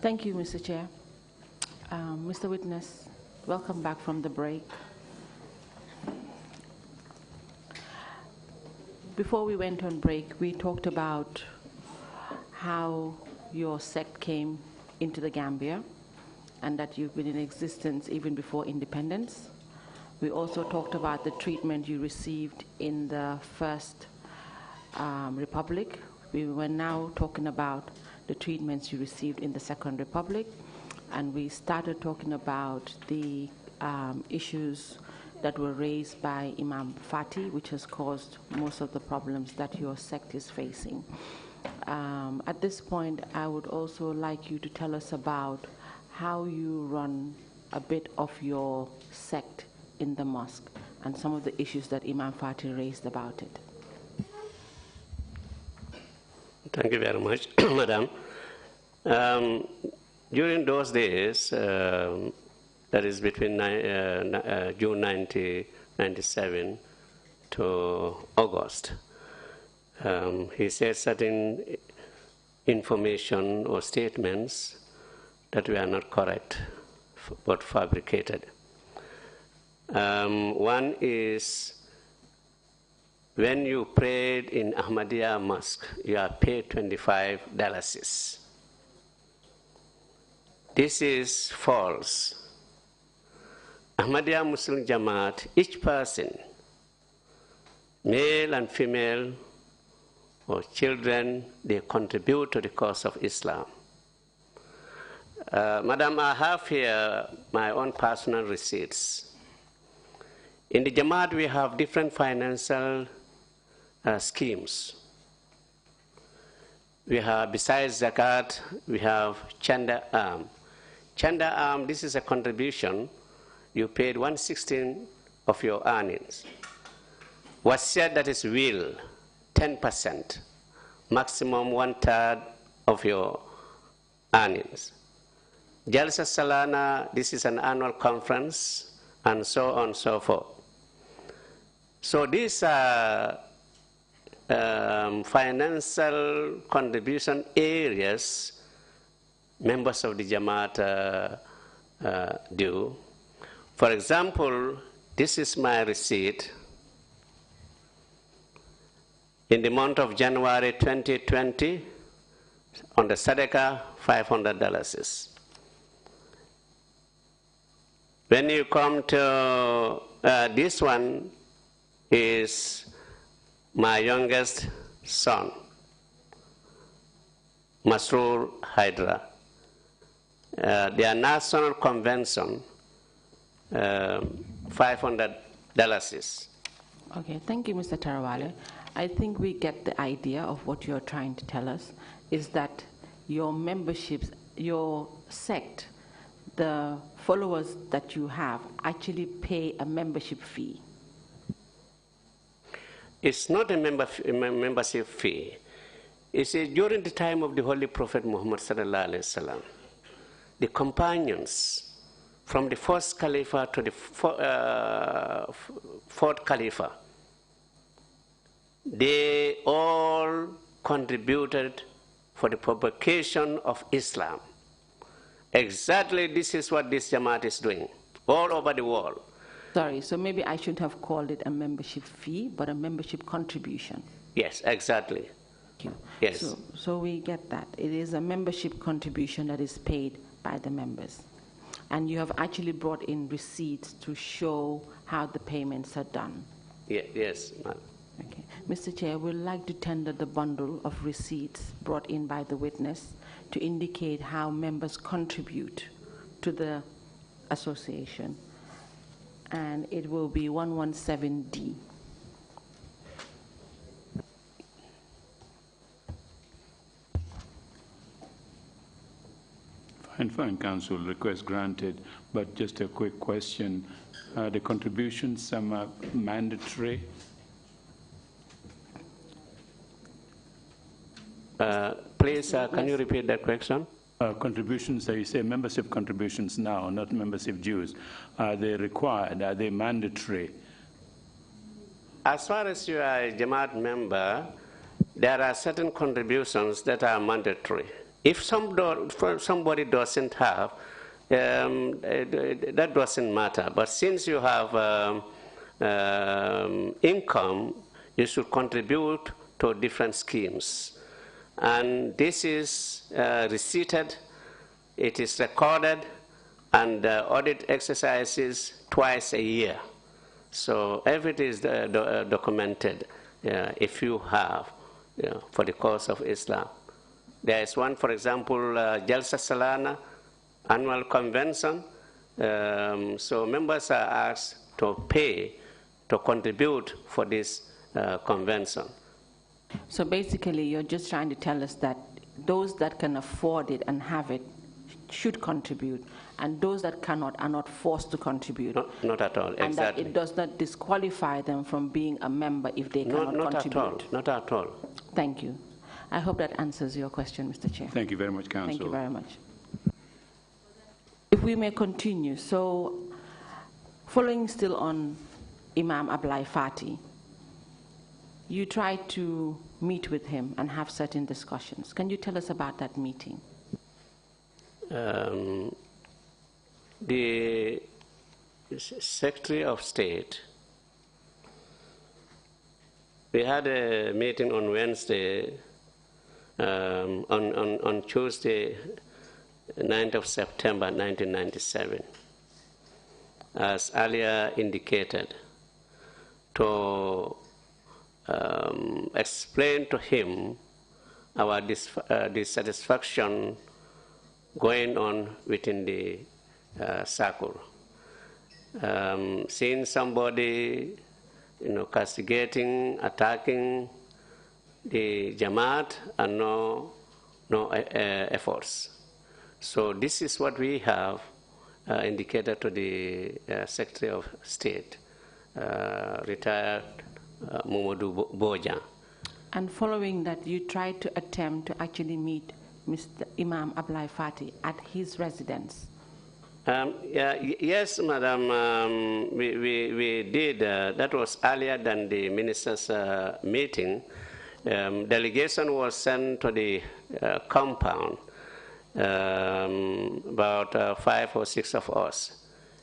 Thank you, Mr. Chair. Mr. Witness, welcome back from the break. Before we went on break, we talked about how your sect came into the Gambia and that you've been in existence even before independence. We also talked about the treatment you received in the First Republic. We were now talking about the treatments you received in the Second Republic, and we started talking about the issues that were raised by Imam Fati, which has caused most of the problems that your sect is facing. At this point, I would also like you to tell us about how you run a bit of your sect in the mosque and some of the issues that Imam Fati raised about it. Thank you very much, Madam. During those days, that is between June 1997 to August, he said certain information or statements that were not correct but fabricated. One is, when you prayed in Ahmadiyya Mosque, you are paid $25. This is false. Ahmadiyya Muslim Jamaat, each person, male and female or children, they contribute to the cause of Islam. Madam, I have here my own personal receipts. In the Jamaat, we have different financial schemes. We have, besides Zakat, we have Chanda Arm. Chanda Arm, this is a contribution. You paid 1/16 of your earnings. Wasiyat, that is will, 10%, maximum 1/3 of your earnings. Jalsa Salana, this is an annual conference, and so on and so forth. So these are financial contribution areas members of the Jamaat do. For example, this is my receipt. In the month of January 2020, on the Sadaqah, $500. When you come to this one, is my youngest son, Masroor Hydra. Their national convention, $500. Okay, thank you, Mr. Trawally. I think we get the idea of what you're trying to tell us, is that your memberships, your sect, the followers that you have actually pay a membership fee. It's not a membership fee. It's during the time of the Holy Prophet Muhammad sallallahu alaihi wasallam, the companions from the first Caliph to the fourth Caliph, they all contributed for the propagation of Islam. Exactly this is what this Jamaat is doing all over the world. Sorry, so maybe I shouldn't have called it a membership fee, but a membership contribution. Yes, exactly. Thank you. Yes. So we get that. It is a membership contribution that is paid by the members. And you have actually brought in receipts to show how the payments are done. Yes, ma'am. Okay. Mr. Chair, we'd like to tender the bundle of receipts brought in by the witness to indicate how members contribute to the association. And it will be 117D. Fine, Council. Request granted. But just a quick question. The contributions, some are mandatory. Please, can you repeat that question? Contributions, you say membership contributions now, not membership dues. Are they required? Are they mandatory? As far as you are a Jamaat member, there are certain contributions that are mandatory. If somebody doesn't have, that doesn't matter. But since you have income, you should contribute to different schemes. And this is receipted, it is recorded, and audit exercises twice a year. So everything is documented if you have, for the cause of Islam. There is one, for example, Jalsa Salana, annual convention. So members are asked to pay, to contribute for this convention. So basically, you're just trying to tell us that those that can afford it and have it should contribute, and those that cannot are not forced to contribute. Not at all, and exactly. that it does not disqualify them from being a member if they cannot contribute. Not at all. Thank you. I hope that answers your question, Mr. Chair. Thank you very much, Council. Thank you very much. If we may continue, so following still on Imam Ablai Fati, you tried to meet with him and have certain discussions. Can you tell us about that meeting? The Secretary of State, we had a meeting on Wednesday, on Tuesday, 9th of September 1997, as earlier indicated, to explain to him our dissatisfaction going on within the circle. Seeing somebody, castigating, attacking the Jamaat, and no efforts. So this is what we have indicated to the Secretary of State, retired Mamadou Bojan. And following that, you tried to attempt to actually meet Mr. Imam Ablai Fati at his residence. Yes, Madam, we did. That was earlier than the minister's meeting. Delegation was sent to the compound, about 5 or 6 of us.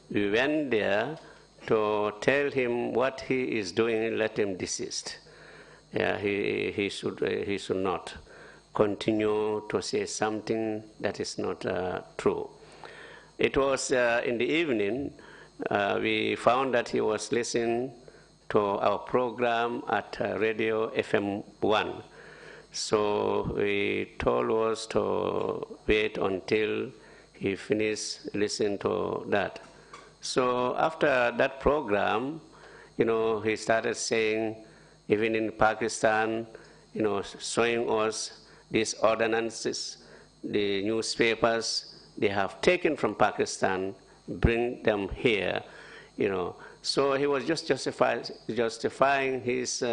We went there to tell him what he is doing, let him desist. He should not continue to say something that is not true. It was in the evening, we found that he was listening to our program at Radio FM 1. So he told us to wait until he finished listening to that. So after that program, he started saying, even in Pakistan, showing us these ordinances, the newspapers they have taken from Pakistan, bring them here, So he was just justifying his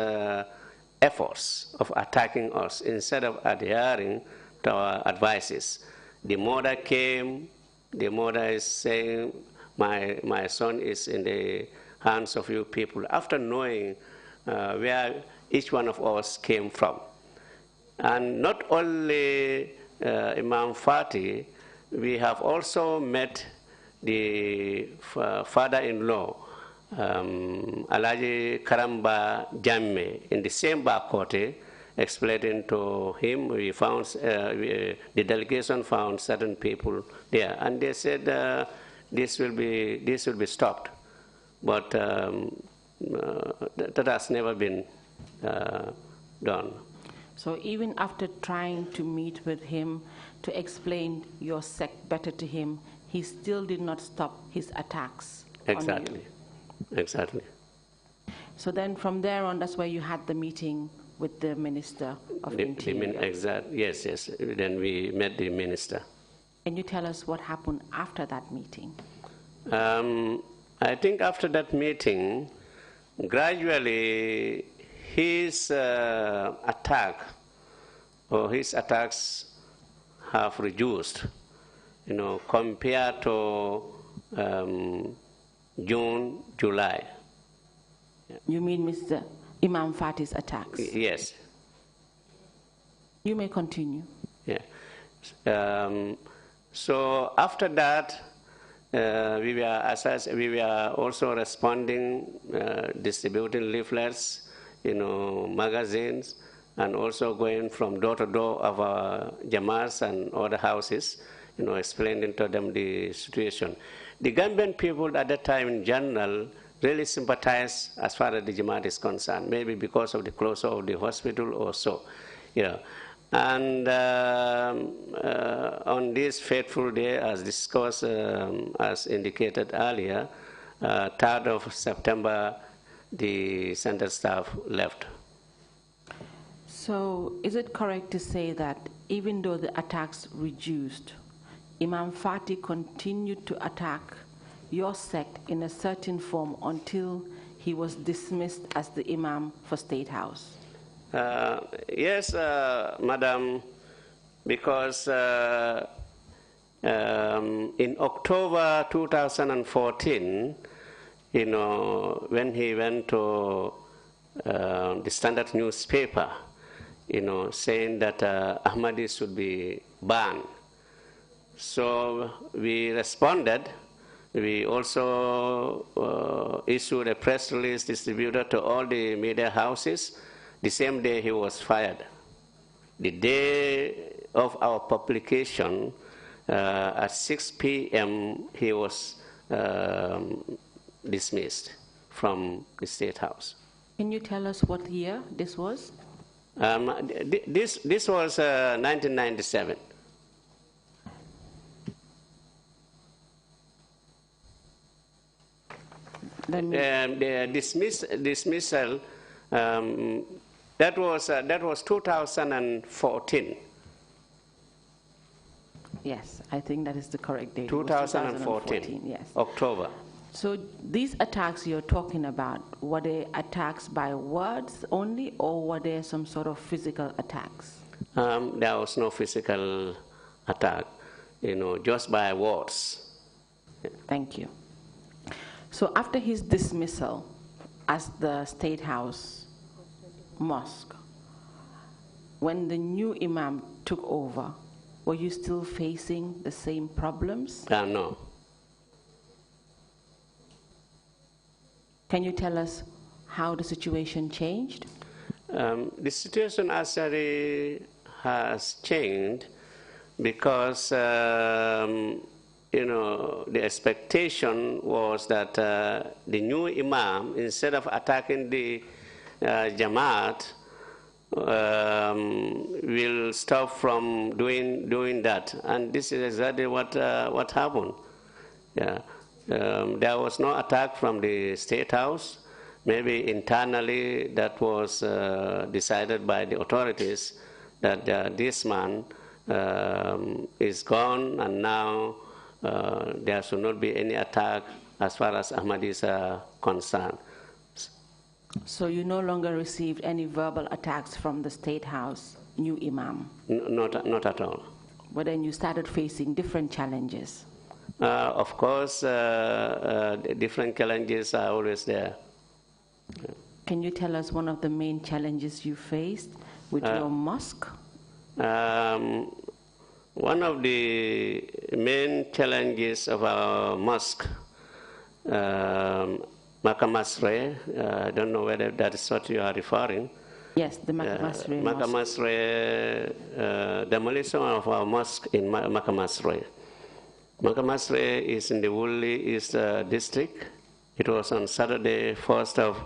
efforts of attacking us instead of adhering to our advices. The mother came, the mother is saying, my son is in the hands of you people, after knowing where each one of us came from. And not only Imam Fati, we have also met the father-in-law, Alaji Karamba Jamme, in the same Bakote, explaining to him. We found, the delegation found certain people there, and they said this will be stopped. But that has never been done. So even after trying to meet with him to explain your sect better to him, he still did not stop his attacks on you. Exactly. So then from there on, that's where you had the meeting with the Minister of Interior. Yes. Then we met the minister. Can you tell us what happened after that meeting? I think after that meeting, gradually his attack or his attacks have reduced, compared to June, July. You mean Mr. Imam Fati's attacks? Yes. You may continue. Yeah. So after that, we were also responding, distributing leaflets, magazines, and also going from door to door of our Jamaas and other houses, explaining to them the situation. The Gambian people at that time in general really sympathized as far as the Jamaat is concerned, maybe because of the closure of the hospital or so. And on this fateful day, as discussed, as indicated earlier, 3rd of September, the center staff left. So is it correct to say that even though the attacks reduced, Imam Fati continued to attack your sect in a certain form until he was dismissed as the Imam for State House? Yes, Madam, because in October 2014, when he went to the Standard newspaper, saying that Ahmadis should be banned. So we responded. We also issued a press release distributed to all the media houses. The same day he was fired. The day of our publication, at 6 p.m., he was dismissed from the State House. Can you tell us what year this was? This was 1997. The dismissal, that was 2014. Yes, I think that is the correct date. 2014, yes. October. So these attacks you're talking about, were they attacks by words only, or were there some sort of physical attacks? There was no physical attack, just by words. Thank you. So after his dismissal as the State House Mosque, when the new Imam took over, were you still facing the same problems? No. Can you tell us how the situation changed? The situation actually has changed because, the expectation was that the new Imam, instead of attacking the Jamaat, will stop from doing that. And this is exactly what happened. Yeah. There was no attack from the State House. Maybe internally that was decided by the authorities that this man is gone, and now there should not be any attack as far as Ahmadis are concerned. So you no longer received any verbal attacks from the State House new Imam? Not at all. But then you started facing different challenges? Of course, different challenges are always there. Can you tell us one of the main challenges you faced with your mosque? One of the main challenges of our mosque, Makamasre, I don't know whether that is what you are referring. Yes, the Makamasre mosque. Makamasre, demolition of our mosque in Makamasre. Makamasre is in the Woolly East District. It was on Saturday, 1st of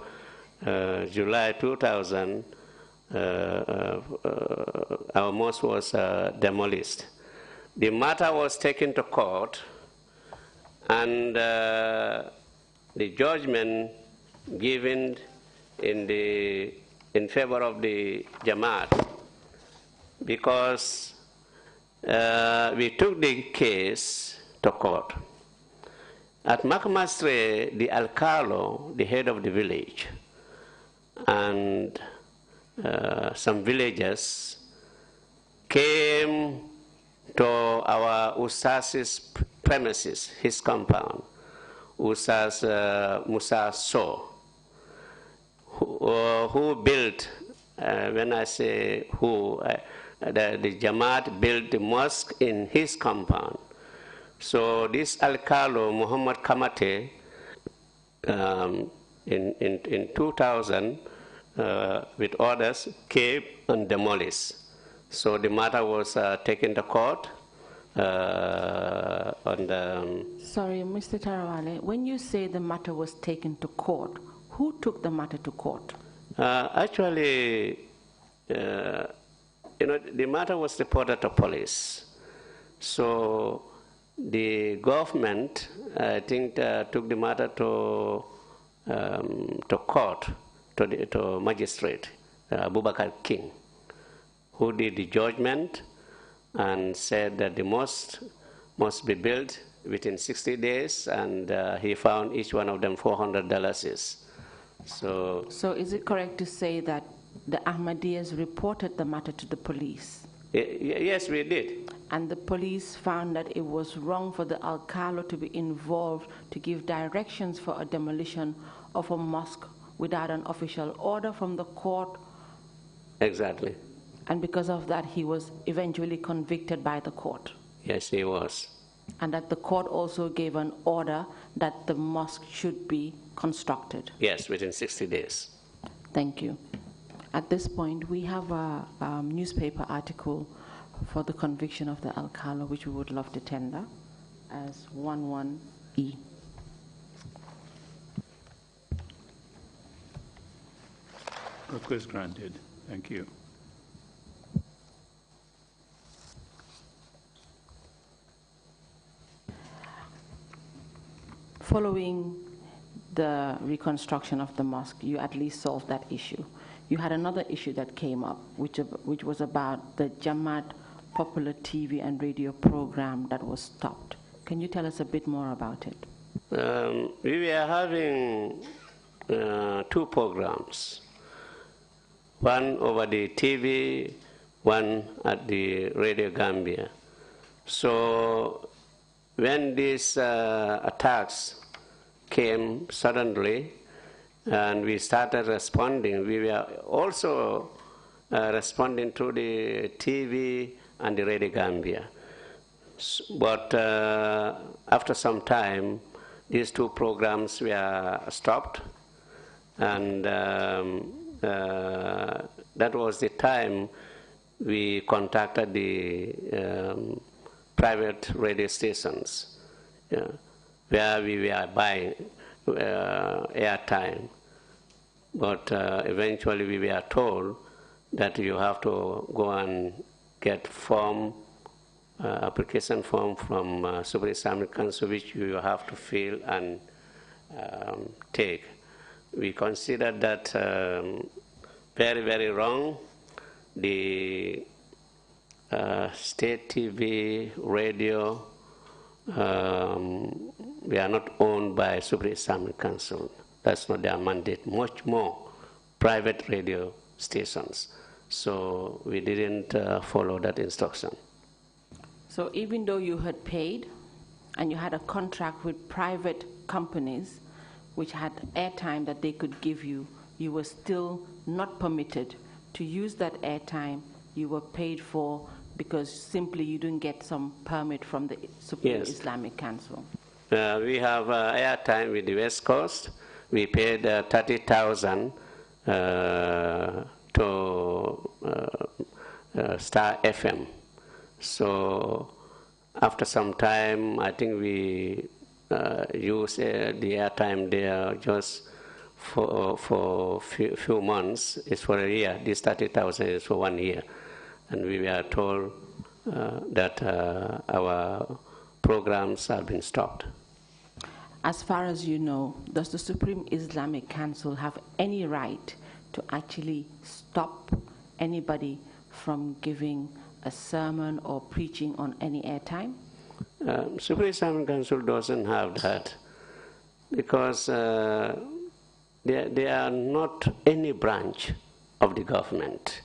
July 2000. Our mosque was demolished. The matter was taken to court, and the judgment given in favor of the Jamaat, because we took the case to court. At Makamasre, the Alcalo, the head of the village, and some villagers came to our Ustaz's premises, his compound, Ustaz Musa So, who built, when I say who, the Jamaat built the mosque in his compound. So this Alcalo, Muhammad Kamate, in 2000, with others, came and demolished. So the matter was taken to court. Sorry, Mr. Trawally, when you say the matter was taken to court, who took the matter to court? Actually, the matter was reported to police. So the government, I think, took the matter to court, to magistrate, Abubakar King, who did the judgment and said that the mosque must be built within 60 days, and he found each one of them $400. So is it correct to say that the Ahmadiyyas reported the matter to the police? Yes, we did. And the police found that it was wrong for the Alcalo to be involved to give directions for a demolition of a mosque without an official order from the court? Exactly. And because of that, he was eventually convicted by the court? Yes, he was. And that the court also gave an order that the mosque should be constructed? Yes, within 60 days. Thank you. At this point, we have a newspaper article for the conviction of the Alcalo, which we would love to tender as 11E. Request granted. Thank you. Following the reconstruction of the mosque, you at least solved that issue. You had another issue that came up, which was about the Jamaat popular TV and radio program that was stopped. Can you tell us a bit more about it? We were having 2 programs, one over the TV, one at the Radio Gambia. So when these attacks came suddenly and we started responding, we were also responding to the TV and the Radio Gambia. But after some time, these 2 programs were stopped, and that was the time we contacted the private radio stations, where we were buying airtime. But eventually we were told that you have to go and get application form from Super Islamic Council, which you have to fill and take. We considered that very, very wrong. The state TV, radio, we are not owned by Super Islamic Council. That's not their mandate. Much more private radio stations. So we didn't follow that instruction. So even though you had paid and you had a contract with private companies which had airtime that they could give you, you were still not permitted to use that airtime you were paid for because simply you didn't get some permit from the Supreme Islamic Council? We have airtime with the West Coast. We paid 30,000 to Star FM. So after some time, I think we use the airtime there just for few months. It's for a year. This 30,000 is for 1 year. And we were told that our programs have been stopped. As far as you know, does the Supreme Islamic Council have any right to actually stop anybody from giving a sermon or preaching on any airtime? Supreme Islamic Council doesn't have that because they are not any branch of the government,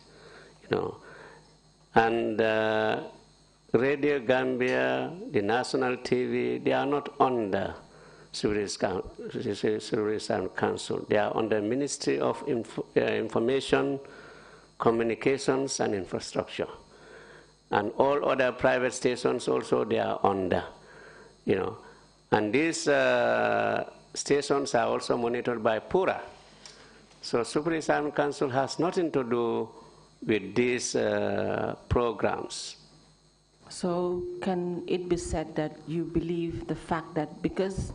And Radio Gambia, the national TV, they are not under Supreme Islamic Council. They are under Ministry of Information, Communications and Infrastructure. and all other private stations also they are under, And these stations are also monitored by PURA. So Supreme Islamic Council has nothing to do with these programs. So can it be said that you believe the fact that because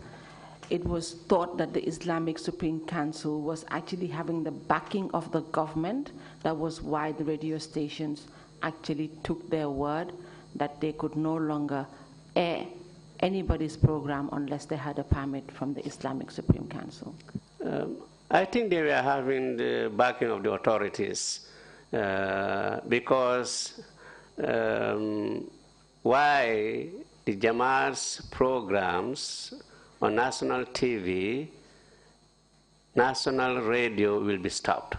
it was thought that the Islamic Supreme Council was actually having the backing of the government, that was why the radio stations actually took their word that they could no longer air anybody's program unless they had a permit from the Islamic Supreme Council? I think they were having the backing of the authorities because why the Jamaat's programs on national TV, national radio will be stopped.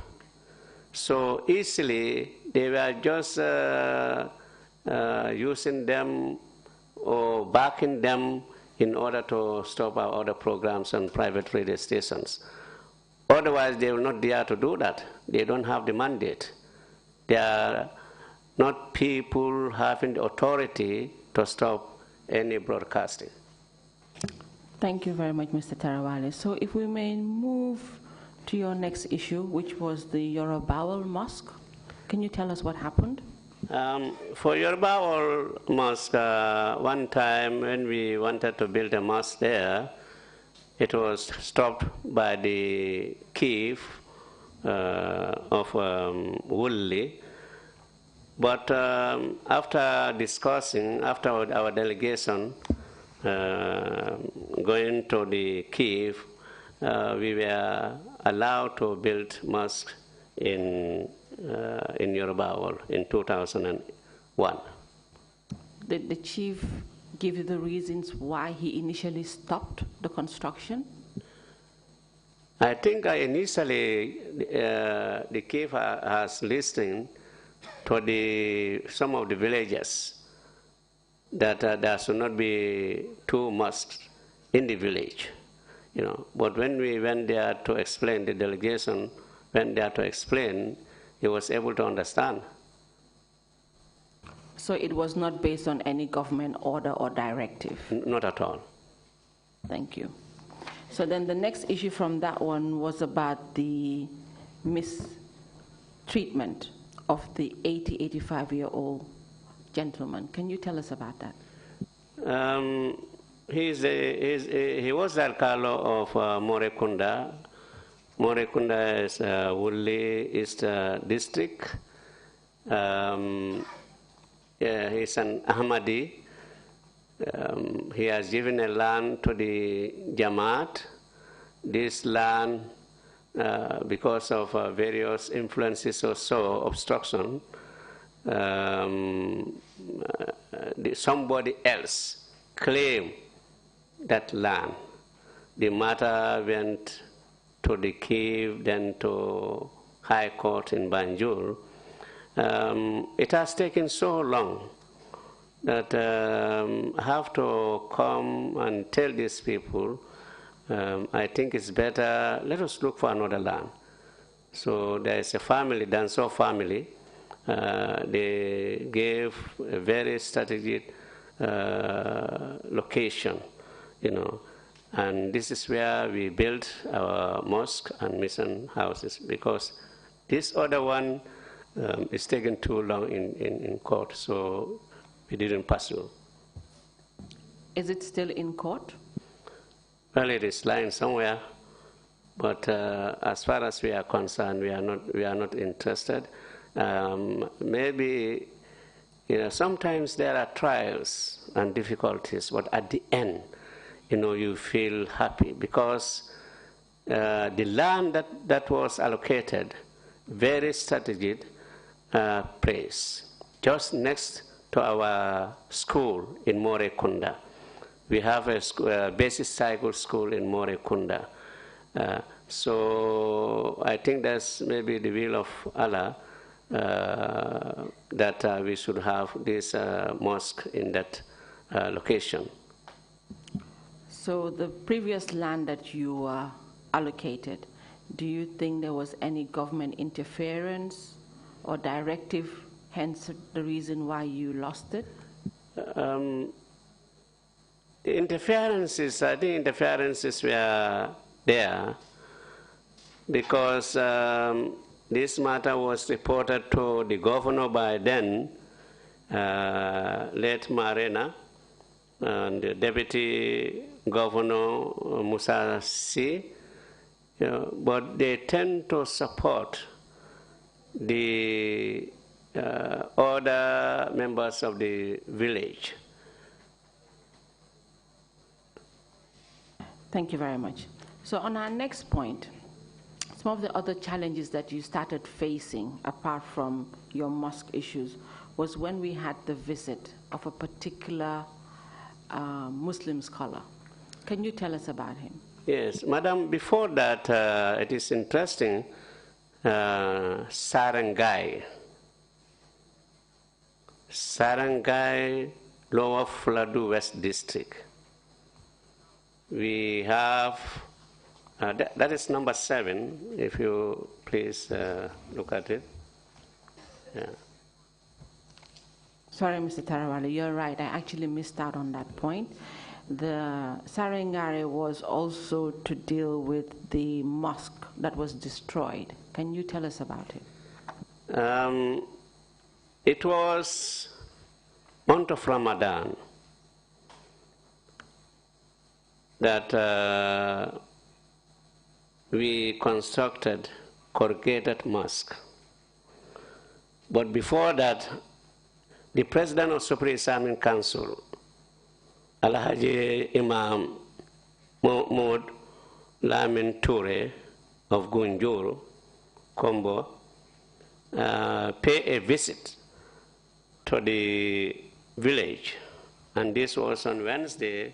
So easily they were just using them or backing them in order to stop our other programs on private radio stations. Otherwise, they will not dare to do that. They don't have the mandate. They are not people having the authority to stop any broadcasting. Thank you very much, Mr. Trawally. So if we may move to your next issue, which was the Yorubawal Mosque. Can you tell us what happened? For Yorubawal Mosque, one time when we wanted to build a mosque there, it was stopped by the chief of Wulli. But after discussing, after our delegation going to the chief, we were allowed to build mosque in Yorubawal in 2001. Did the chief give you the reasons why he initially stopped the construction? I think initially the chief has listened to some of the villages that there should not be two mosques in the village. But when we went there to explain, the delegation went there to explain, he was able to understand. So it was not based on any government order or directive? Not at all. Thank you. So then the next issue from that one was about the mistreatment of the 85-year-old gentleman. Can you tell us about that? He was the Alcalo of Morekunda. Morekunda is Wulli East District. He's an Ahmadi. He has given a land to the Jamaat. This land, because of various influences or so, obstruction, somebody else claimed that land. The matter went to the Kiev, then to High Court in Banjul. It has taken so long that I have to come and tell these people, I think it's better, let us look for another land. So there is a family, Danso family. They gave a very strategic location, and this is where we built our mosque and mission houses, because this other one is taking too long in court, so we didn't pursue. Is it still in court? Well, it is lying somewhere, but as far as we are concerned, we are not interested. Maybe sometimes there are trials and difficulties, but at the end, you feel happy because the land that was allocated, very strategic place, just next to our school in Morekunda. We have a basic cycle school in Morekunda. So I think that's maybe the will of Allah that we should have this mosque in that location. So the previous land that you allocated, do you think there was any government interference or directive hence the reason why you lost it? Interferences, I think interferences were there because this matter was reported to the governor by then, late Marena, and the deputy governor Musa C. But they tend to support the other members of the village. Thank you very much. So on our next point, some of the other challenges that you started facing, apart from your mosque issues, was when we had the visit of a particular Muslim scholar. Can you tell us about him? Yes, Madam, before that, it is interesting, Sarangai, Lower Fladu West District. We have, that is number 7, if you please look at it. Yeah. Sorry, Mr. Trawally, you're right. I actually missed out on that point. The Sarangare was also to deal with the mosque that was destroyed. Can you tell us about it? It was month of Ramadan that we constructed corrugated mosque. But before that, the president of Supreme Islamic Council, Alhaji Imam Mahmoud Lamin Toure of Gunjur, Kombo, paid a visit to the village, and this was on Wednesday,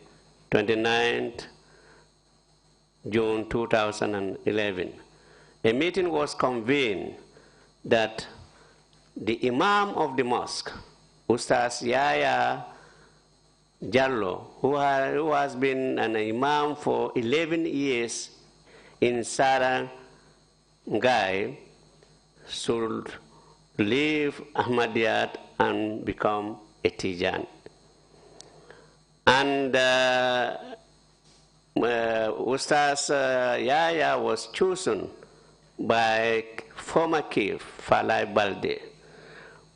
29th June 2011. A meeting was convened that the Imam of the mosque, Ustaz Yaya Jallo, who has been an Imam for 11 years in Sarangai, should leave Ahmadiyat and become a Tijan. And Ustaz Yaya was chosen by former chief Falai Balde.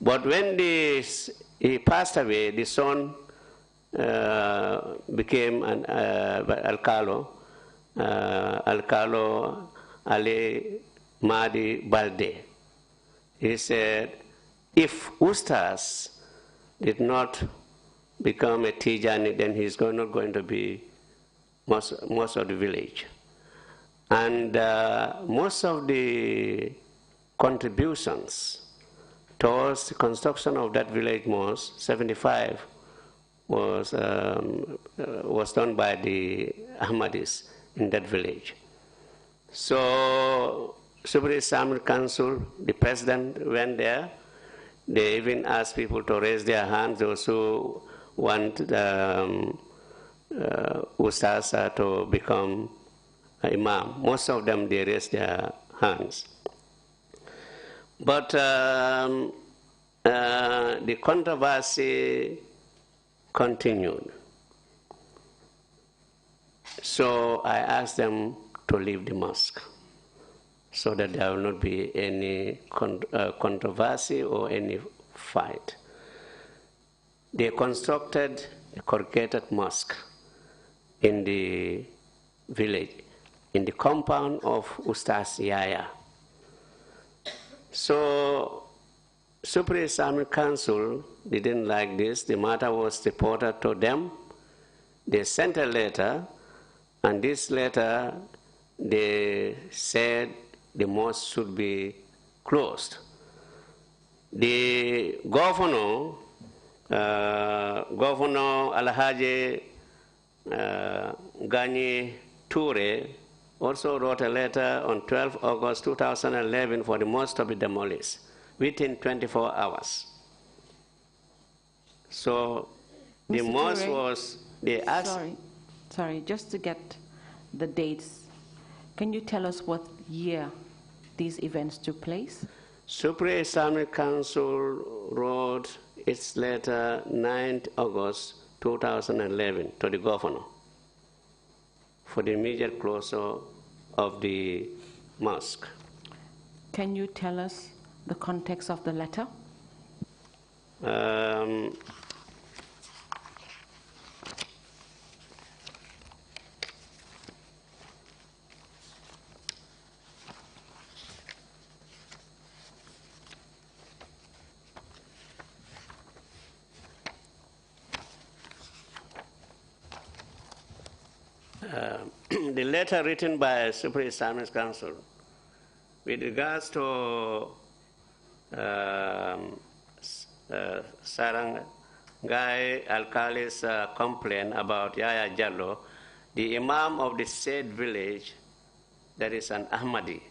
But when he passed away, the son became an Alcalo Ali Mahdi Balde. He said, if Ustaz did not become a Tijani, then he's not going to be most of the village. And most of the contributions towards the construction of that village mosque, 75, was done by the Ahmadis in that village. So Supreme Islamic Council, the president went there. They even asked people to raise their hands, those who want Ustaz to become Imam. Most of them, they raised their hands. But the controversy continued. So I asked them to leave the mosque so that there will not be any controversy or any fight. They constructed a corrugated mosque in the village, in the compound of Ustaz Yaya. So Supreme Islamic Council didn't like this. The matter was reported to them. They sent a letter, and this letter, they said the mosque should be closed. The governor, Governor Alhaji Gani Toure, also wrote a letter on 12 August 2011 for the mosque to be demolished within 24 hours. So the Mr. mosque Toure, was, they asked... Sorry, just to get the dates, can you tell us what year these events took place? Supreme Islamic Council wrote its letter 9th August 2011 to the governor for the immediate closure of the mosque. Can you tell us the context of the letter? The letter written by Supreme Islamic Council with regards to Saranggai Alkali's complaint about Yaya Jallo, the Imam of the said village, that is an Ahmadi,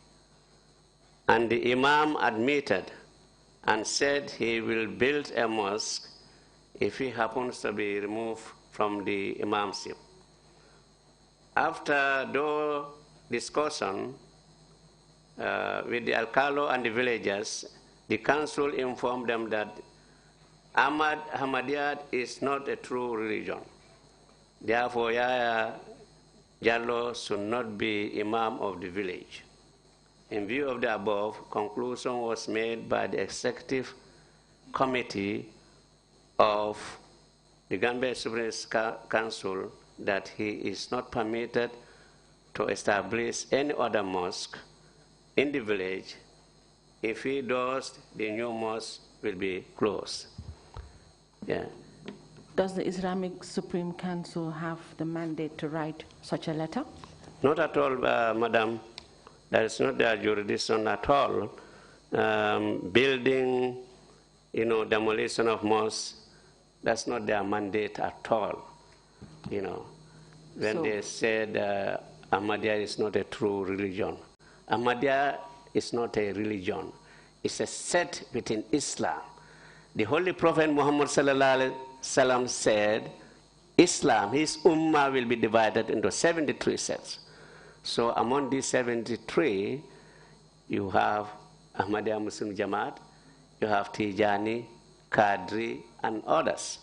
and the Imam admitted and said he will build a mosque if he happens to be removed from the imamship. After the discussion with the Alcalo and the villagers, the council informed them that Ahmadiyya is not a true religion. Therefore, Yaya Jallo should not be Imam of the village. In view of the above, conclusion was made by the executive committee of the Gambia Supreme Council that he is not permitted to establish any other mosque in the village. If he does, the new mosque will be closed. Yeah. Does the Islamic Supreme Council have the mandate to write such a letter? Not at all, Madam. That is not their jurisdiction at all. Building, demolition of mosques, that's not their mandate at all. When they said Ahmadiyya is not a true religion. Ahmadiyya is not a religion. It's a sect within Islam. The Holy Prophet Muhammad sallallahu alaihi wasallam said, Islam, his ummah will be divided into 73 sects. So among these 73, you have Ahmadiyya Muslim Jamaat, you have Tijani, Qadri, and others.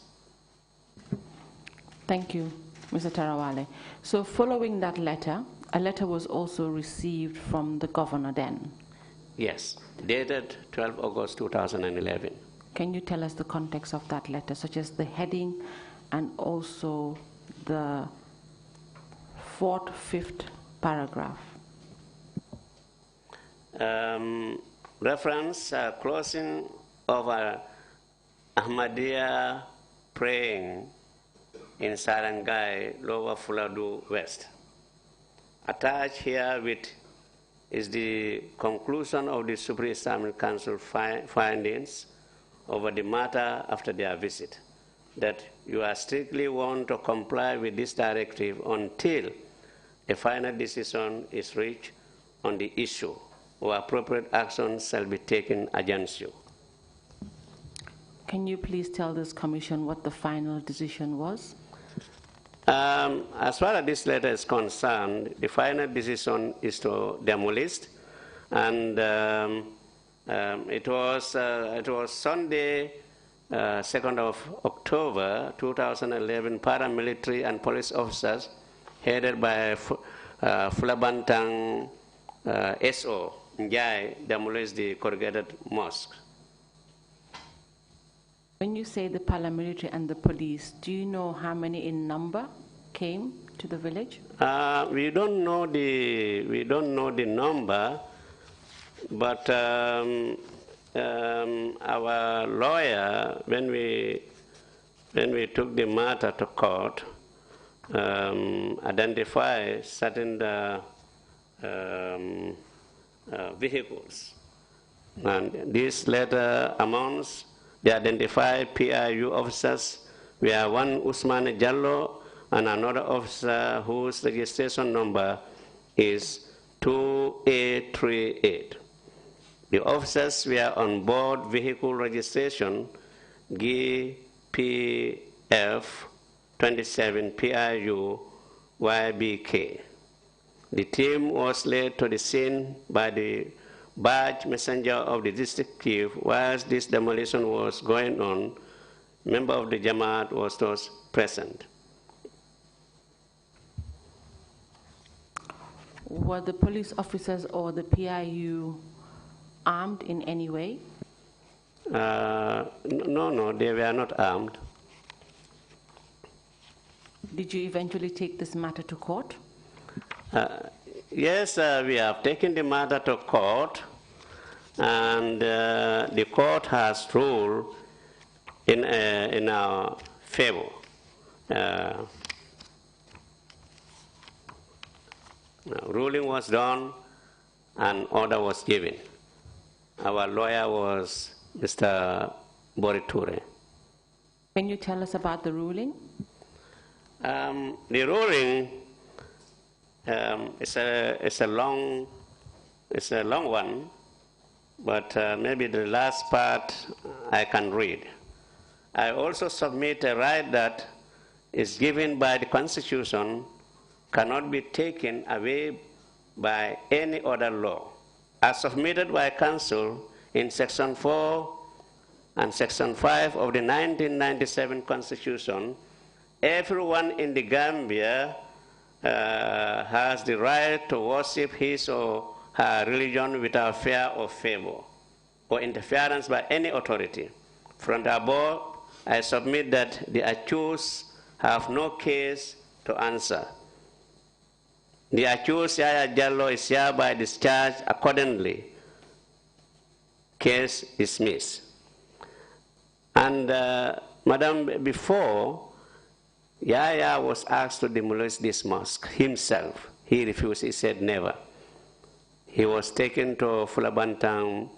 Thank you, Mr. Trawally. So following that letter, a letter was also received from the governor then? Yes, dated 12 August 2011. Can you tell us the context of that letter, such as the heading and also the 4th, 5th paragraph? Reference closing of Ahmadiyya praying in Saranggai, Lower Fuladu West. Attached here with is the conclusion of the Supreme Islamic Council findings over the matter after their visit, that you are strictly warned to comply with this directive until a final decision is reached on the issue, or appropriate actions shall be taken against you. Can you please tell this commission what the final decision was? As far as this letter is concerned, the final decision is to demolish, and it was Sunday, 2nd of October 2011. Paramilitary and police officers headed by Fulabantang SO Njai demolished the corrugated mosque. When you say the paramilitary and the police, do you know how many in number came to the village? We don't know the number, but our lawyer, when we took the matter to court, identified certain vehicles, and this letter amounts. They identified PIU officers. We have one Usman Jallo and another officer whose registration number is 2838. The officers were on board vehicle registration GPF 27 PIU YBK. The team was led to the scene by the badge messenger of the district chief, whilst this demolition was going on, member of the Jamaat was present. Were the police officers or the PIU armed in any way? No, they were not armed. Did you eventually take this matter to court? Yes, we have taken the matter to court, and the court has ruled in our favor. Ruling was done and order was given. Our lawyer was Mr. Boriture. Can you tell us about the ruling? The ruling is a long one, but maybe the last part I can read. I also submit a right that is given by the Constitution cannot be taken away by any other law. As submitted by Council in Section 4 and Section 5 of the 1997 Constitution, everyone in the Gambia has the right to worship his or her religion without fear or favor or interference by any authority. From the above, I submit that the accused have no case to answer. The accused, Yaya Jallo, is hereby discharged accordingly. Case dismissed. And Madam, before, Yaya was asked to demolish this mosque himself. He refused, he said never. He was taken to Fulabantang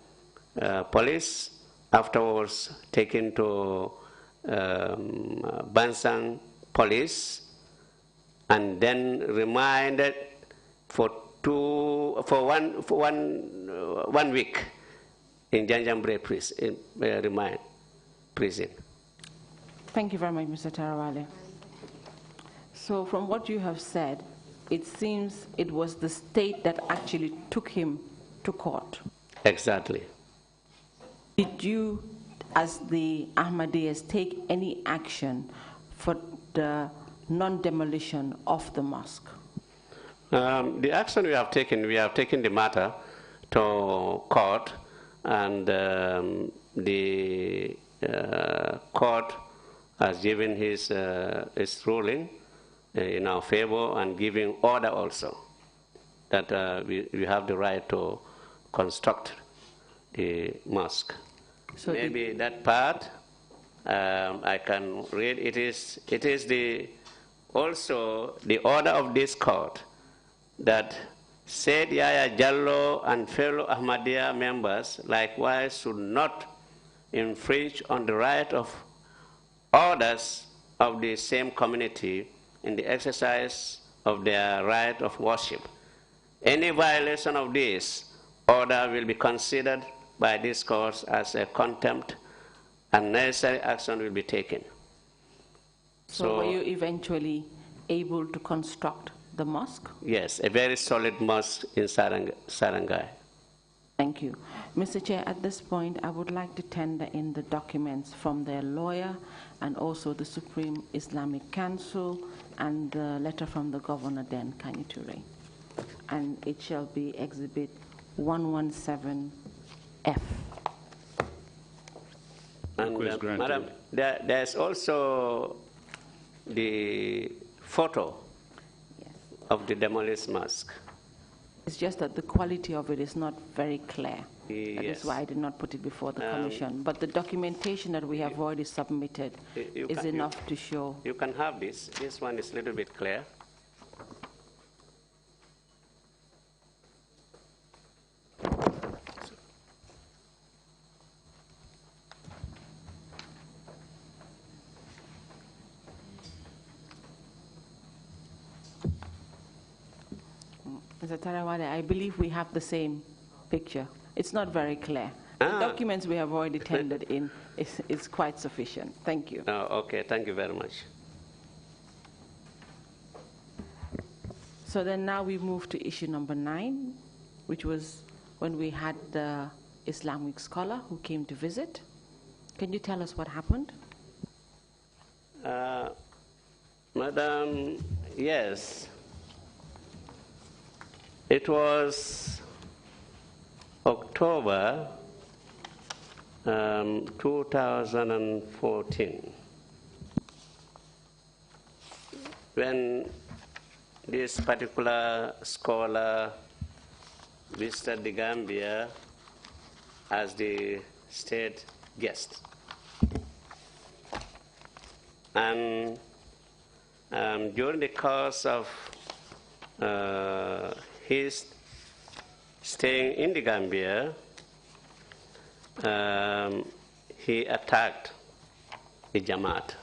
police, afterwards taken to Bansang police, and then remanded for one week in Janjambre prison, remand prison. Thank you very much, Mr. Trawally. So from what you have said, it seems it was the state that actually took him to court. Exactly. Did you, as the Ahmadiyyas, take any action for the non-demolition of the mosque? The action we have taken the matter to court, and the court has given his ruling in our favor and giving order also that we have the right to construct the mosque. So maybe that part I can read. It is also the order of this court that said Yaya Jallo and fellow Ahmadiyya members likewise should not infringe on the right of others of the same community in the exercise of their right of worship. Any violation of this order will be considered by this court as a contempt, and necessary action will be taken. So were you eventually able to construct the mosque? Yes, a very solid mosque in Sarangai. Thank you. Mr. Chair, at this point, I would like to tender in the documents from their lawyer and also the Supreme Islamic Council and the letter from the Governor then, Kani Toure. And it shall be Exhibit 117F. And Madam, there's also the photo of the demolished mosque. It's just that the quality of it is not very clear. Yes. That is why I did not put it before the Commission. But the documentation that we have already submitted is enough to show. You can have this. This one is a little bit clear. Mr. Tarawale, I believe we have the same picture. It's not very clear. The documents we have already tendered in is quite sufficient. Thank you. Okay, thank you very much. So then now we move to issue number 9, which was when we had the Islamic scholar who came to visit. Can you tell us what happened? Madam, yes. It was October 2014 when this particular scholar visited the Gambia as the state guest. And during the course of his staying in the Gambia, he attacked the Jamaat.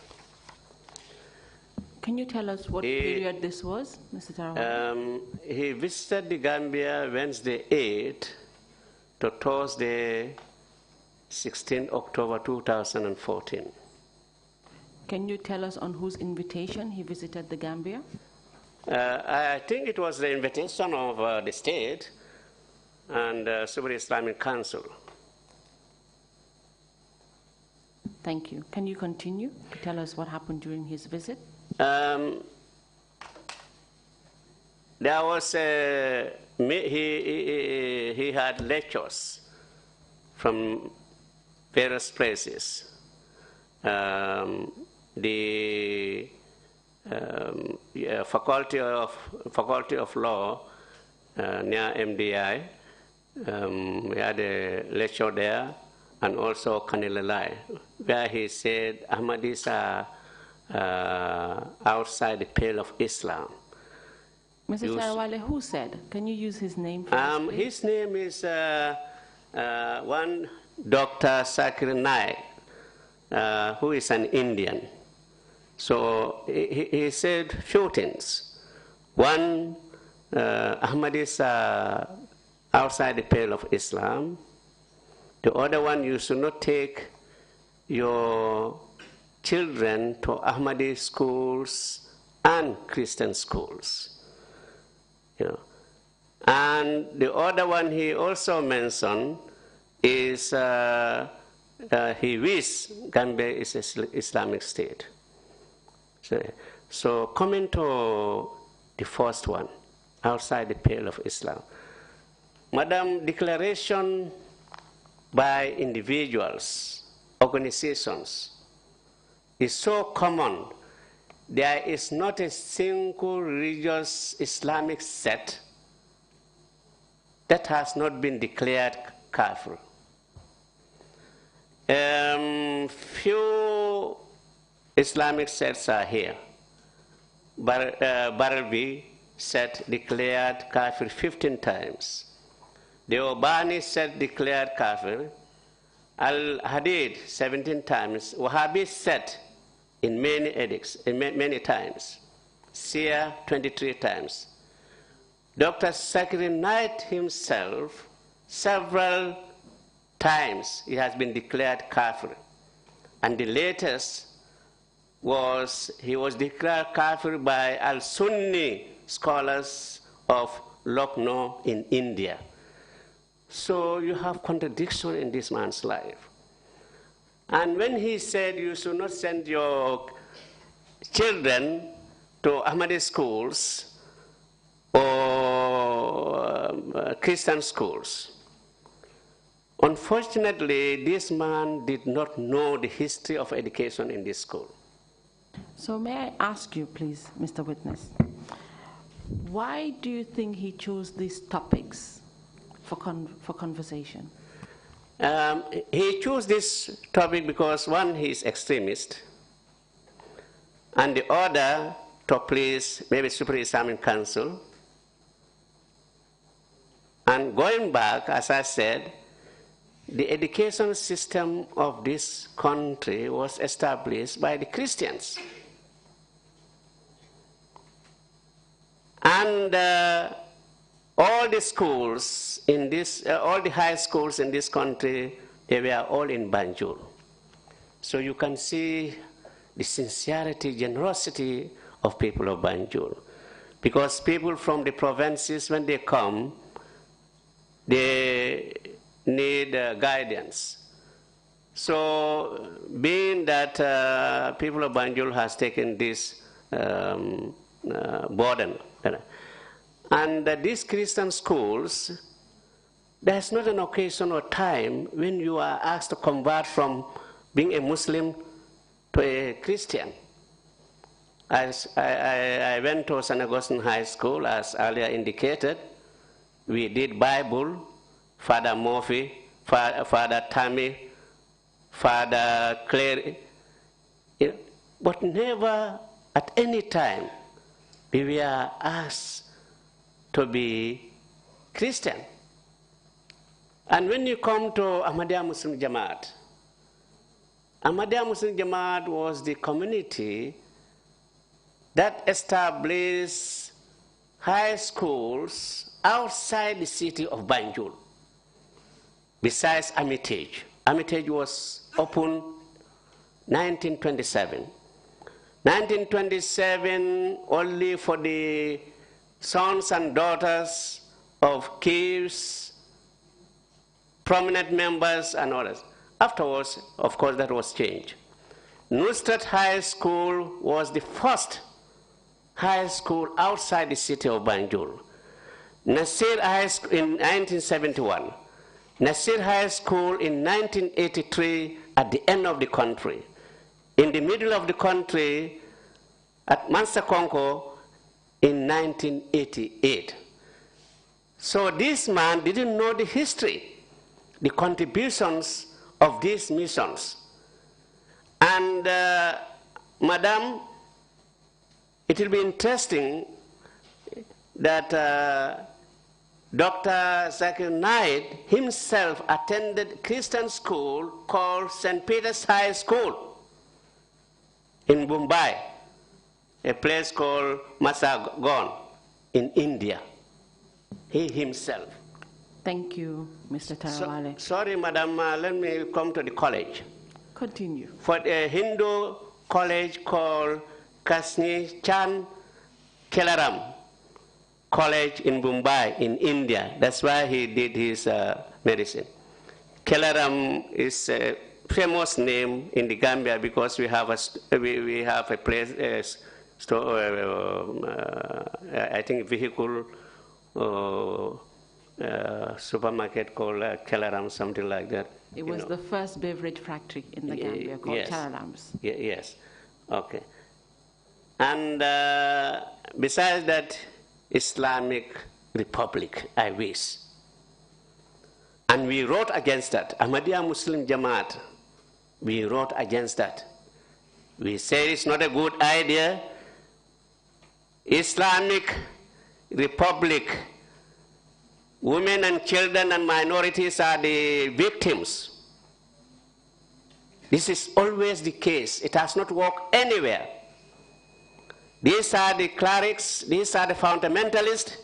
Can you tell us what period this was, Mr. Trawally? He visited the Gambia Wednesday 8 to Thursday 16 October 2014. Can you tell us on whose invitation he visited the Gambia? I think it was the invitation of the state and Super Islamic Council. Thank you. Can you continue to tell us what happened during his visit? There was he had lectures from various places. The faculty of law near MDI. We had a lecture there, and also Kanilalai, where he said Ahmadis are outside the pale of Islam. Mr. Trawally, who said? Can you use his name for us, please? His name is one Dr. Zakir Naik, who is an Indian. So he said few things. One, Ahmadis are outside the pale of Islam. The other one, you should not take your children to Ahmadi schools and Christian schools. You know. And the other one he also mentioned is he wishes Gambia is an Islamic state. So coming to the first one, outside the pale of Islam. Madam, declaration by individuals, organizations, is so common. There is not a single religious Islamic sect that has not been declared kafir. Few Islamic sects are here. Baralbi sect declared kafir 15 times. The Obani sect declared kafir. Al-Hadid 17 times. Wahhabi sect in many edicts, many times. Shia 23 times. Dr. Zakir Naik himself, several times he has been declared kafir. And the latest was, he was declared kafir by Al-Sunni scholars of Lucknow in India. So you have contradiction in this man's life. And when he said you should not send your children to Ahmadi schools or Christian schools, unfortunately, this man did not know the history of education in this school. So may I ask you, please, Mr. Witness, why do you think he chose these topics for conversation? He chose this topic because, one, he is extremist, and the other, to please maybe Super Islamic Council. And going back, as I said, the education system of this country was established by the Christians. And all the schools in this, all the high schools in this country, they were all in Banjul. So you can see the sincerity, generosity of people of Banjul. Because people from the provinces, when they come, they need guidance. So, being that people of Banjul has taken this burden, and these Christian schools, there's not an occasion or time when you are asked to convert from being a Muslim to a Christian. As I went to St. Augustine High School, as earlier indicated. We did Bible, Father Murphy, Father Tammy, Father Clary, but never at any time we were asked to be Christian. And when you come to Ahmadiyya Muslim Jamaat, Ahmadiyya Muslim Jamaat was the community that established high schools outside the city of Banjul, besides Armitage. Armitage was opened 1927. 1927 only for the sons and daughters of chiefs, prominent members and others. Afterwards, of course, that was changed. Nusrat High School was the first high school outside the city of Banjul. Nasir High School in 1971. Nasir High School in 1983 at the end of the country. In the middle of the country at Mansa Konko in 1988. So this man didn't know the history, the contributions of these missions. And Madam, it will be interesting that Dr. Zakir Naik himself attended Christian school called St. Peter's High School in Mumbai, a place called Masagon in India. He himself. Thank you, Mr. Trawally. Sorry, Madam, let me come to the college. Continue. For a Hindu college called Kasni Chan Kelaram College in Mumbai, in India. That's why he did his medicine. Kelaram is a famous name in the Gambia because we have a place, I think vehicle supermarket called Kelaram, something like that. It was the first beverage factory in the Gambia called Kelarams. Yes, okay. And besides that, Islamic Republic, I wish. And we wrote against that. Ahmadiyya Muslim Jamaat, we wrote against that. We say it's not a good idea. Islamic Republic, women and children and minorities are the victims. This is always the case. It has not worked anywhere. These are the clerics, these are the fundamentalists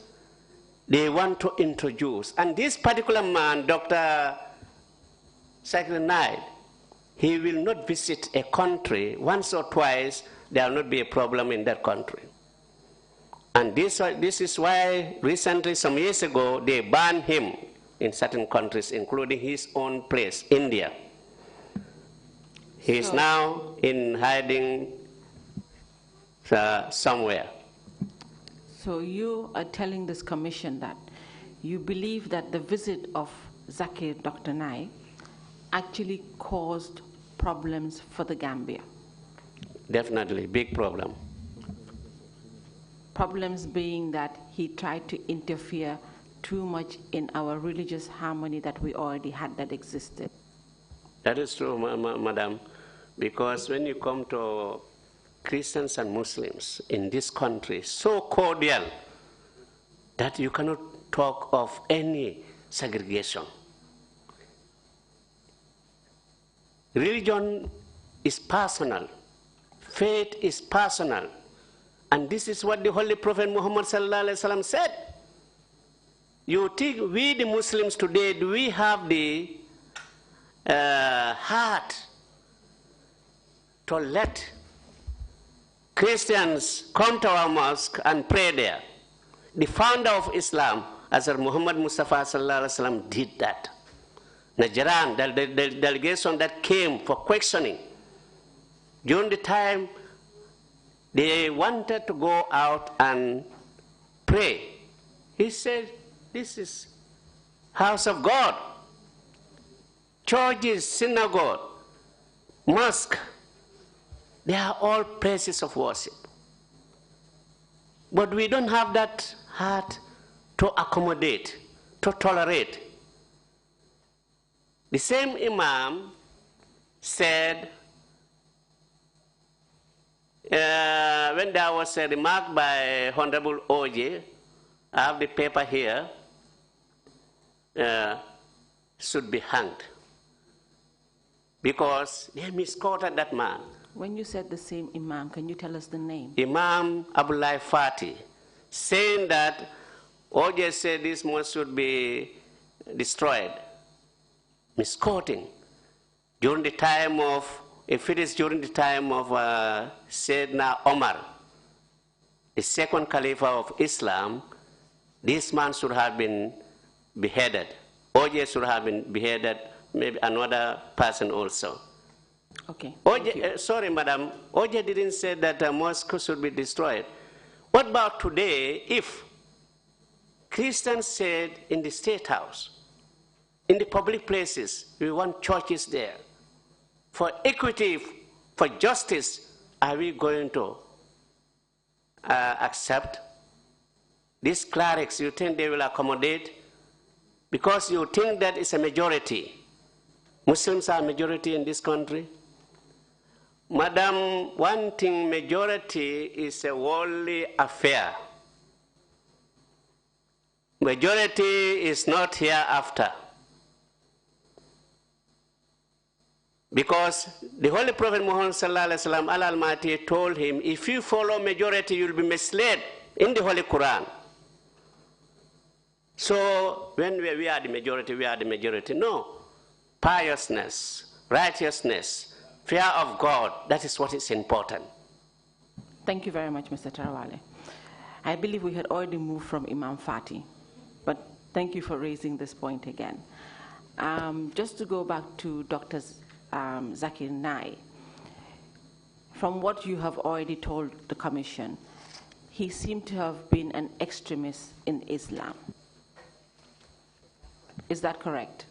they want to introduce. And this particular man, Dr. Zakir Naik, he will not visit a country once or twice, there will not be a problem in that country. And this is why recently, some years ago, they banned him in certain countries, including his own place, India. He is now in hiding somewhere. So you are telling this commission that you believe that the visit of Zakir, Dr. Naik, actually caused problems for the Gambia? Definitely, big problem. Problems being that he tried to interfere too much in our religious harmony that we already had that existed. That is true, Madam, because when you come to Christians and Muslims in this country, so cordial that you cannot talk of any segregation. Religion is personal, faith is personal, and this is what the Holy Prophet Muhammad ﷺ said. You think we the Muslims today, do we have the heart to let Christians come to our mosque and pray there? The founder of Islam, Hazrat Muhammad Mustafa sallallahu alaihi wasallam did that. Najran, the delegation that came for questioning, during the time they wanted to go out and pray, he said, this is house of God, churches, synagogue, mosque, they are all places of worship. But we don't have that heart to accommodate, to tolerate. The same Imam said, when there was a remark by Honorable Oje, I have the paper here, should be hanged, because they misquoted that man. When you said the same Imam, can you tell us the name? Imam Abdullah Fati, saying that OJ said this mosque should be destroyed. Misquoting. During the time of, if it is during the time of Sayyidina Omar, the second Caliph of Islam, this man should have been beheaded. OJ should have been beheaded, maybe another person also. Okay. Sorry, madam. OJ didn't say that a mosque should be destroyed. What about today if Christians said in the State House, in the public places, we want churches there? For equity, for justice, are we going to accept? These clerics, you think they will accommodate? Because you think that it's a majority. Muslims are a majority in this country. Madam, one thing, majority is a worldly affair. Majority is not hereafter. Because the Holy Prophet Muhammad sallallahu alaihi wasallam, Allah Almighty told him, if you follow majority, you'll be misled in the Holy Quran. So when we are the majority, we are the majority. No. Piousness, righteousness, fear of God, that is what is important. Thank you very much, Mr. Trawally. I believe we had already moved from Imam Fati, but thank you for raising this point again. Just to go back to Dr. Zakir Nai, from what you have already told the Commission, he seemed to have been an extremist in Islam. Is that correct?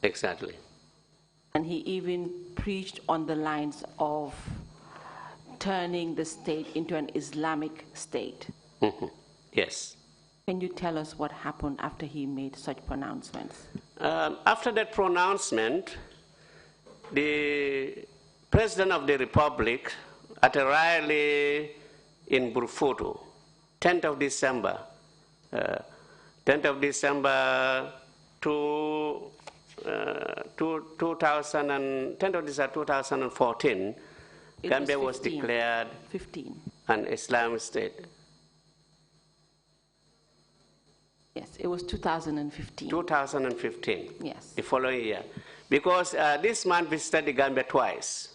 Exactly. And he even preached on the lines of turning the state into an Islamic state. Mm-hmm. Yes. Can you tell us what happened after he made such pronouncements? After that pronouncement, the President of the Republic, at a rally in Burfutu, 10th of December, 10th of December 2014, Gambia was declared 15. an Islamic state. Yes, it was 2015. 2015. Yes. The following year. Because this man visited the Gambia twice.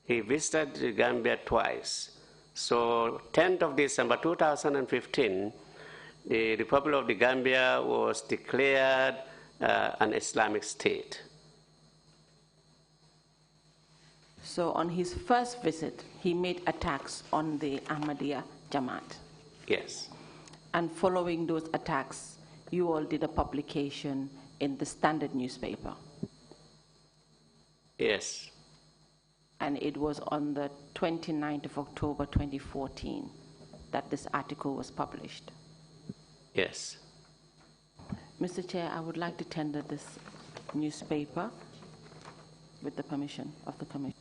He visited the Gambia twice. So 10th of December 2015, the Republic of the Gambia was declared an Islamic state. So on his first visit, he made attacks on the Ahmadiyya Jamaat. Yes. And following those attacks, you all did a publication in the Standard newspaper. Yes. And it was on the 29th of October 2014 that this article was published. Yes. Mr. Chair, I would like to tender this newspaper with the permission of the Commission.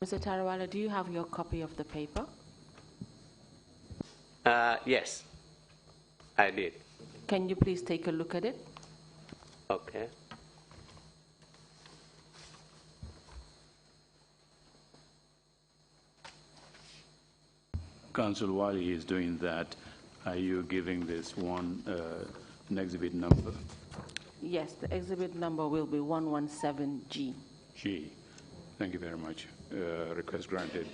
Mr. Tarawala, do you have your copy of the paper? Yes, I did. Can you please take a look at it? Okay. Council, while he is doing that, Are you giving this one an exhibit number? Yes, the exhibit number will be 117G. G. Thank you very much. Request granted.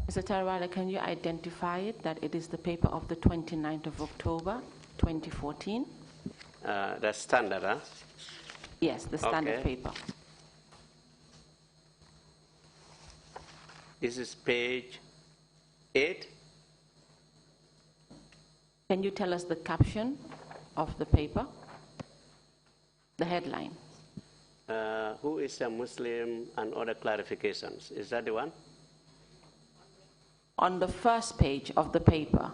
Mr. Trawally, can you identify it, that it is the paper of the 29th of October, 2014? The standard, huh? Yes, the standard Okay. paper. This is page 8. Can you tell us the caption of the paper? The headline. Who is a Muslim and other clarifications. Is that the one? On the first page of the paper,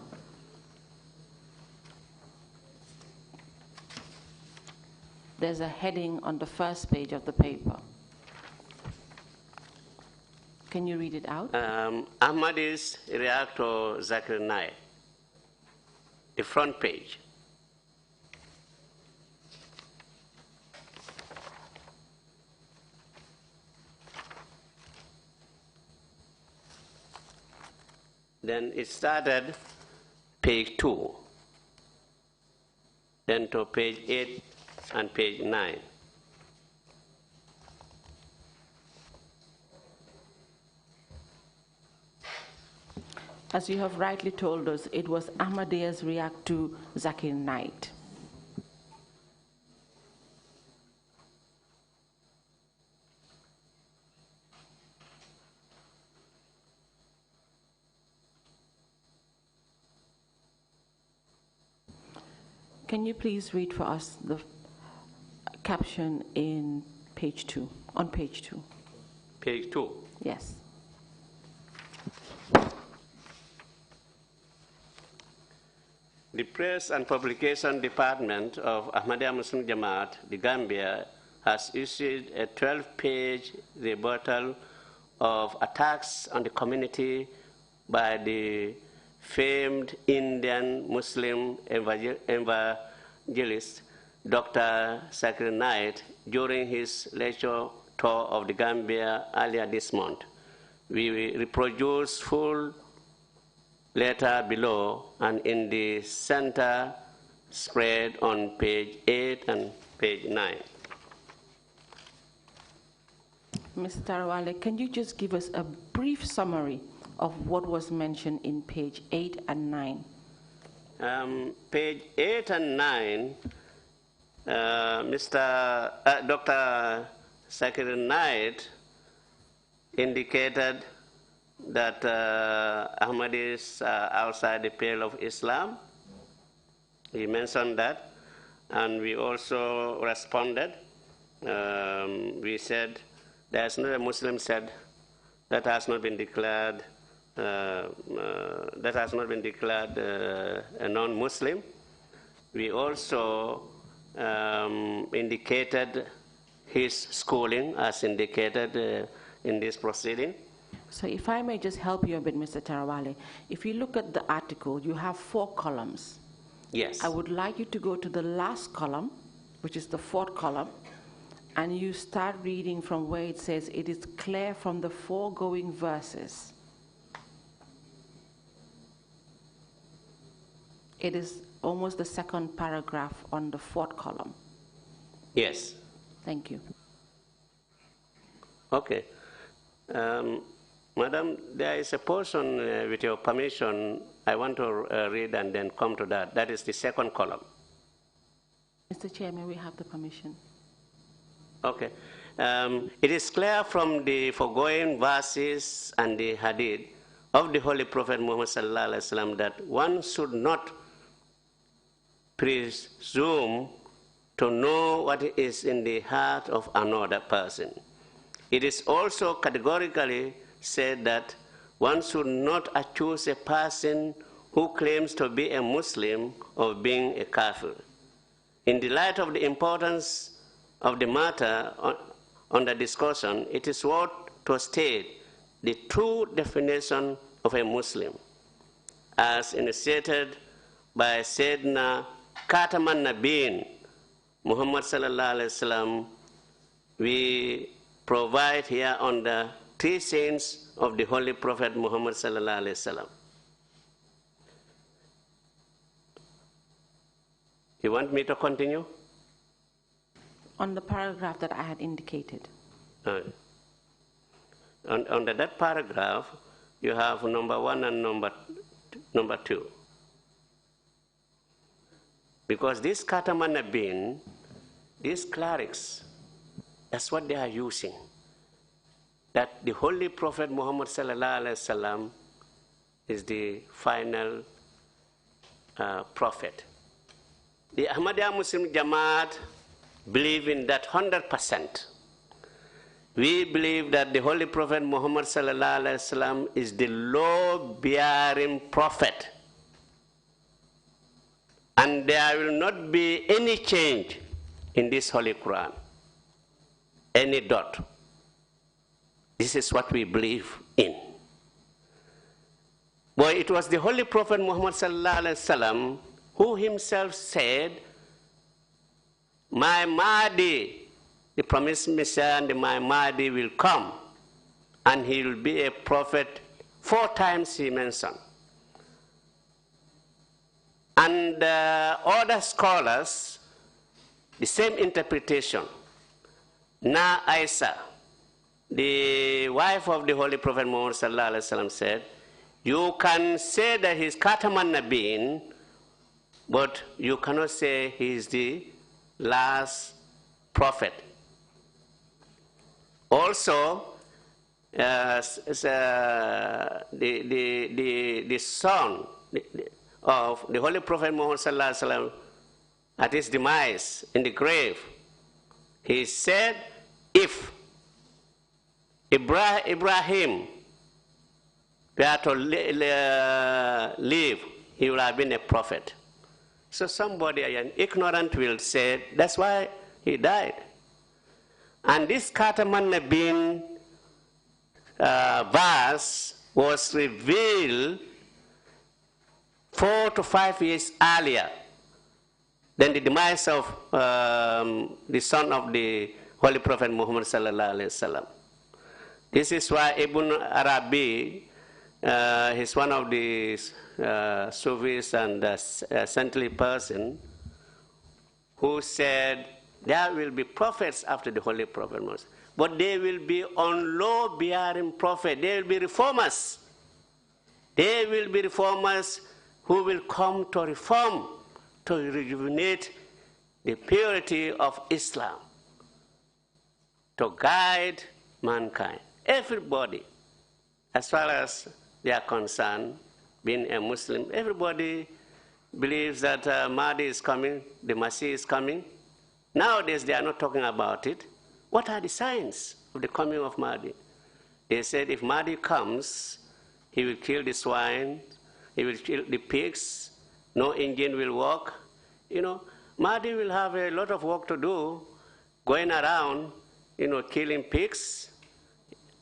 there's a heading on the first page of the paper. Can you read it out? Ahmadis react to Zakir Naik. The front page. Then it started page 2, then to page 8 and page 9. As you have rightly told us, it was Ahmadiyya's react to Zakir Naik. Can you please read for us the caption in page 2, on page 2? Page 2. Yes. The Press and Publication Department of Ahmadiyya Muslim Jamaat, the Gambia, has issued a 12-page rebuttal of attacks on the community by the famed Indian Muslim evangelist Dr. Zakir Naik during his lecture tour of the Gambia earlier this month. We reproduce full letter below and in the center spread on page 8 and page 9. Mr. Trawally, can you just give us a brief summary of what was mentioned in page 8 and 9? Page 8 and 9, Dr. Zakir Naik indicated that Ahmadis are outside the pale of Islam. He mentioned that, and we also responded. We said there's not a Muslim said that has not been declared a non-Muslim. We also indicated his schooling as indicated in this proceeding. So if I may just help you a bit, Mr. Trawally, if you look at the article, you have 4 columns. Yes. I would like you to go to the last column, which is the 4th column, and you start reading from where it says, "It is clear from the foregoing verses." It is almost the 2nd paragraph on the 4th column. Yes. Thank you. Okay. Madam, there is a portion, with your permission, I want to read and then come to that. That is the 2nd column. Mr. Chairman, we have the permission. Okay. It is clear from the foregoing verses and the hadith of the Holy Prophet Muhammad sallallahu alaihi wasallam that one should not presume to know what is in the heart of another person. It is also categorically said that one should not accuse a person who claims to be a Muslim of being a kafir. In the light of the importance of the matter under discussion, it is worth to state the true definition of a Muslim, as initiated by Sayyidina Khataman Nabiin Muhammad sallallahu alaihi wasallam. We provide here on the teachings of the Holy Prophet Muhammad sallallahu alaihi wasallam. You want me to continue? On the paragraph that I had indicated. Under that paragraph, you have number 1 and number 2. Because this Katamana bin, these clerics, that's what they are using. That the Holy Prophet Muhammad sallallahu alaihi wasallam is the final prophet. The Ahmadiyya Muslim Jamaat believe in that 100%. We believe that the Holy Prophet Muhammad sallallahu alaihi wasallam is the law-bearing prophet. And there will not be any change in this Holy Quran, any dot. This is what we believe in. But it was the Holy Prophet Muhammad sallallahu alaihi wasallam who himself said, my Mahdi, the promised Messiah, and my Mahdi will come, and he will be a prophet 4 times he mentioned. And other scholars, the same interpretation. Na Aisha, the wife of the Holy Prophet Muhammad sallallahu alaihi wasallam, said, you can say that he's Khataman Nabiyyin, but you cannot say he's the last prophet. Also, the son of the Holy Prophet Muhammad sallallahu alaihi wasallam, at his demise in the grave, he said, if Ibrahim were to live, he would have been a prophet. So somebody, an ignorant, will say, that's why he died. And this Khataman Nabiyyin verse was revealed 4 to 5 years earlier than the demise of the son of the Holy Prophet Muhammad sallallahu alaihi wasallam. This is why Ibn Arabi, he's one of the Sufis and saintly person, who said there will be prophets after the Holy Prophet Muhammad, but they will be on law-bearing prophet. They will be reformers. They will be reformers who will come to reform, to rejuvenate the purity of Islam, to guide mankind. Everybody, as far as they are concerned, being a Muslim, everybody believes that Mahdi is coming, the Messiah is coming. Nowadays, they are not talking about it. What are the signs of the coming of Mahdi? They said if Mahdi comes, he will kill the swine, he will kill the pigs, no engine will work. You know, Mahdi will have a lot of work to do, going around, killing pigs,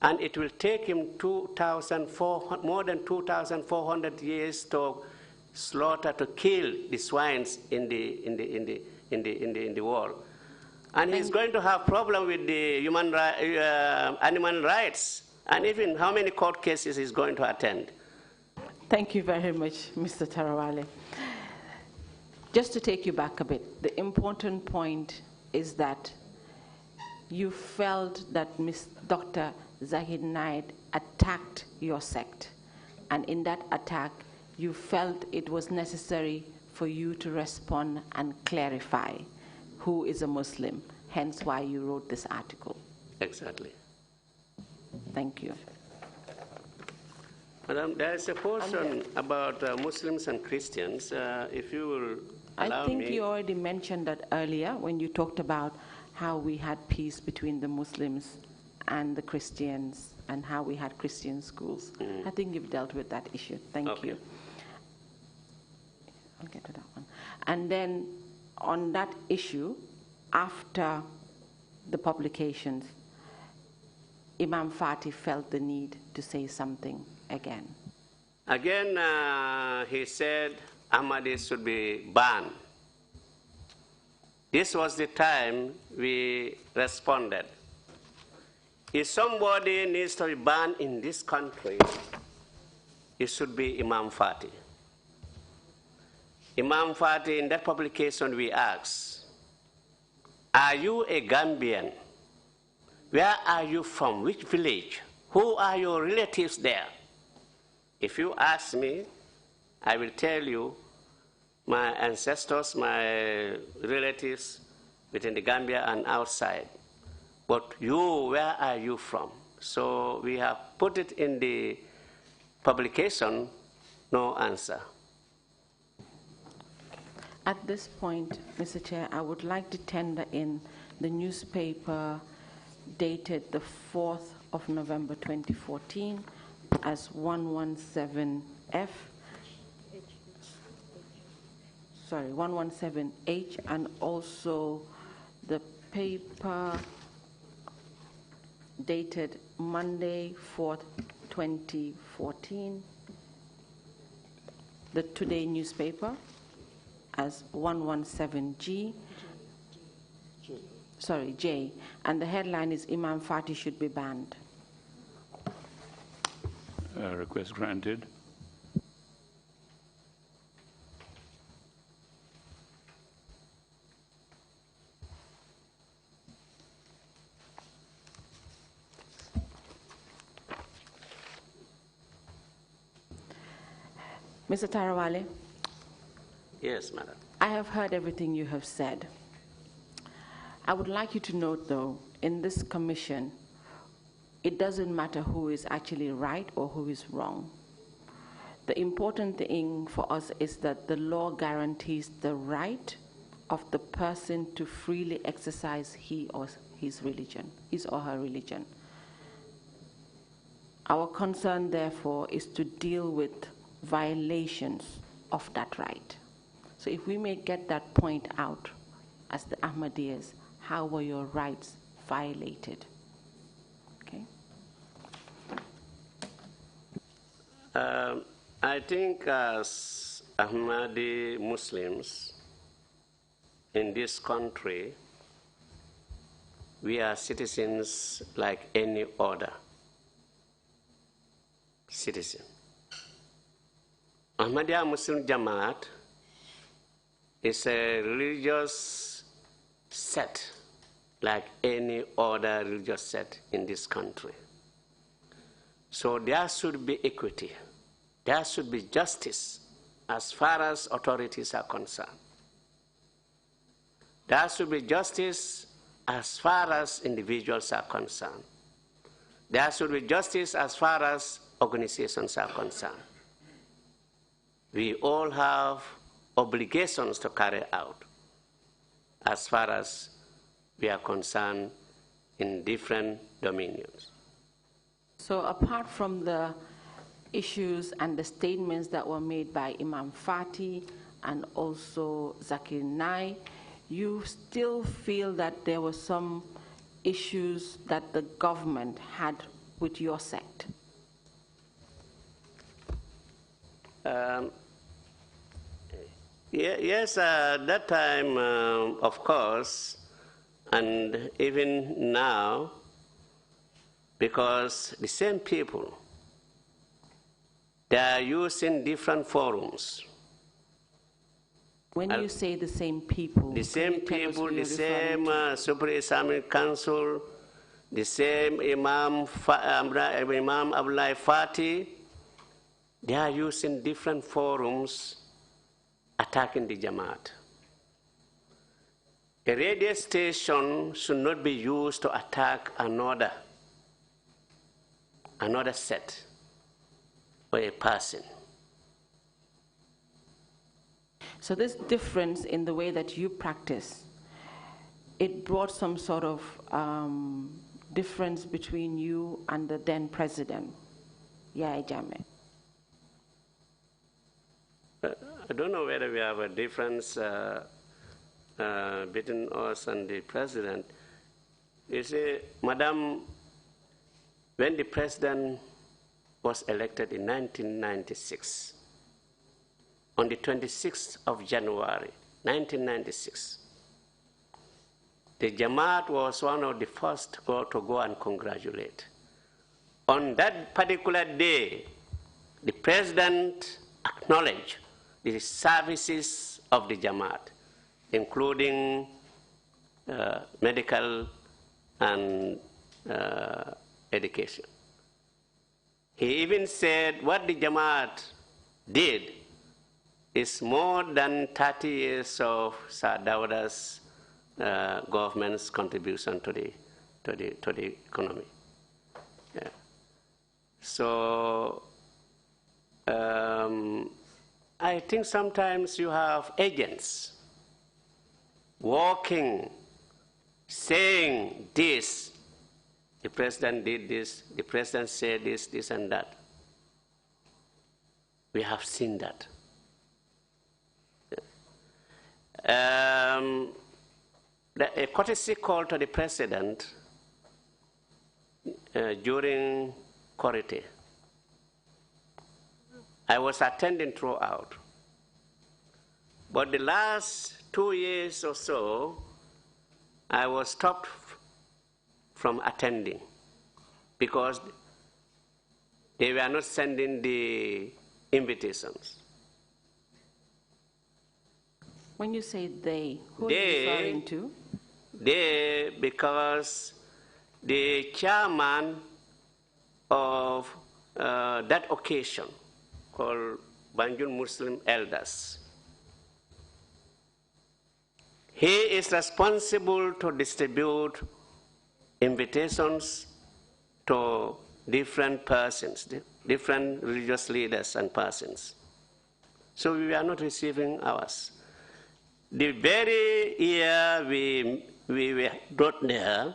and it will take him more than 2,400 years to slaughter, to kill the swines in the world. And he's going to have problem with the animal rights, and even how many court cases he's going to attend. Thank you very much, Mr. Trawally. Just to take you back a bit, the important point is that you felt that Dr. Zahid Naik attacked your sect, and in that attack, you felt it was necessary for you to respond and clarify who is a Muslim, hence why you wrote this article. Exactly. Thank you. Madam, there is a portion about Muslims and Christians. If you will allow me. I think you already mentioned that earlier when you talked about how we had peace between the Muslims and the Christians and how we had Christian schools. I think you've dealt with that issue. Thank you. I'll get to that one. And then on that issue, after the publications, Imam Fatih felt the need to say something again. Again, he said Ahmadis should be banned. This was the time we responded. If somebody needs to be banned in this country, it should be Imam Fatih. Imam Fati, in that publication we asked, are you a Gambian? Where are you from? Which village? Who are your relatives there? If you ask me, I will tell you my ancestors, my relatives within the Gambia and outside. But you, where are you from? So we have put it in the publication, no answer. At this point, Mr. Chair, I would like to tender in the newspaper dated the 4th of November 2014 as 117F, sorry, 117H, and also the paper dated Monday 4th, 2014, the Today newspaper as 117G, sorry, J, and the headline is Imam Fati should be banned. Request granted. Mr. Trawally? Yes, madam. I have heard everything you have said. I would like you to note, though, in this commission, it doesn't matter who is actually right or who is wrong. The important thing for us is that the law guarantees the right of the person to freely exercise his or her religion. Our concern, therefore, is to deal with violations of that right. So if we may get that point out as the Ahmadiyyas, how were your rights violated? Okay. I think as Ahmadi Muslims in this country, we are citizens like any other citizen. Ahmadiyya Muslim Jamaat is a religious set like any other religious set in this country. So there should be equity. There should be justice as far as authorities are concerned. There should be justice as far as individuals are concerned. There should be justice as far as organizations are concerned. We all have obligations to carry out as far as we are concerned in different dominions. So apart from the issues and the statements that were made by Imam Fati and also Zakir Naik, you still feel that there were some issues that the government had with your sect? Yes, that time, of course, and even now, because the same people, they are using different forums. When you say the same people, the same Supreme Islamic Council, the same Imam Abdullah Fati, they are using different forums attacking the Jamaat. A radio station should not be used to attack another set or a person. So this difference in the way that you practice, it brought some sort of difference between you and the then president, Yahya Jammeh. I don't know whether we have a difference between us and the president. You see, Madam, when the president was elected in 1996, on the 26th of January, 1996, the Jamaat was one of the first to go and congratulate. On that particular day, the president acknowledged the services of the Jamaat, including medical and education. He even said what the Jamaat did is more than 30 years of Sir Dawda's government's contribution to the economy. Yeah. So I think sometimes you have agents walking, saying this, the president did this, the president said this, this and that. We have seen that. A courtesy call to the president during Korite. I was attending throughout. But the last 2 years or so, I was stopped from attending because they were not sending the invitations. When you say they, who are you referring to? They, because the chairman of that occasion, called Banjul Muslim Elders, he is responsible to distribute invitations to different persons, different religious leaders and persons. So we are not receiving ours. The very year we were brought there,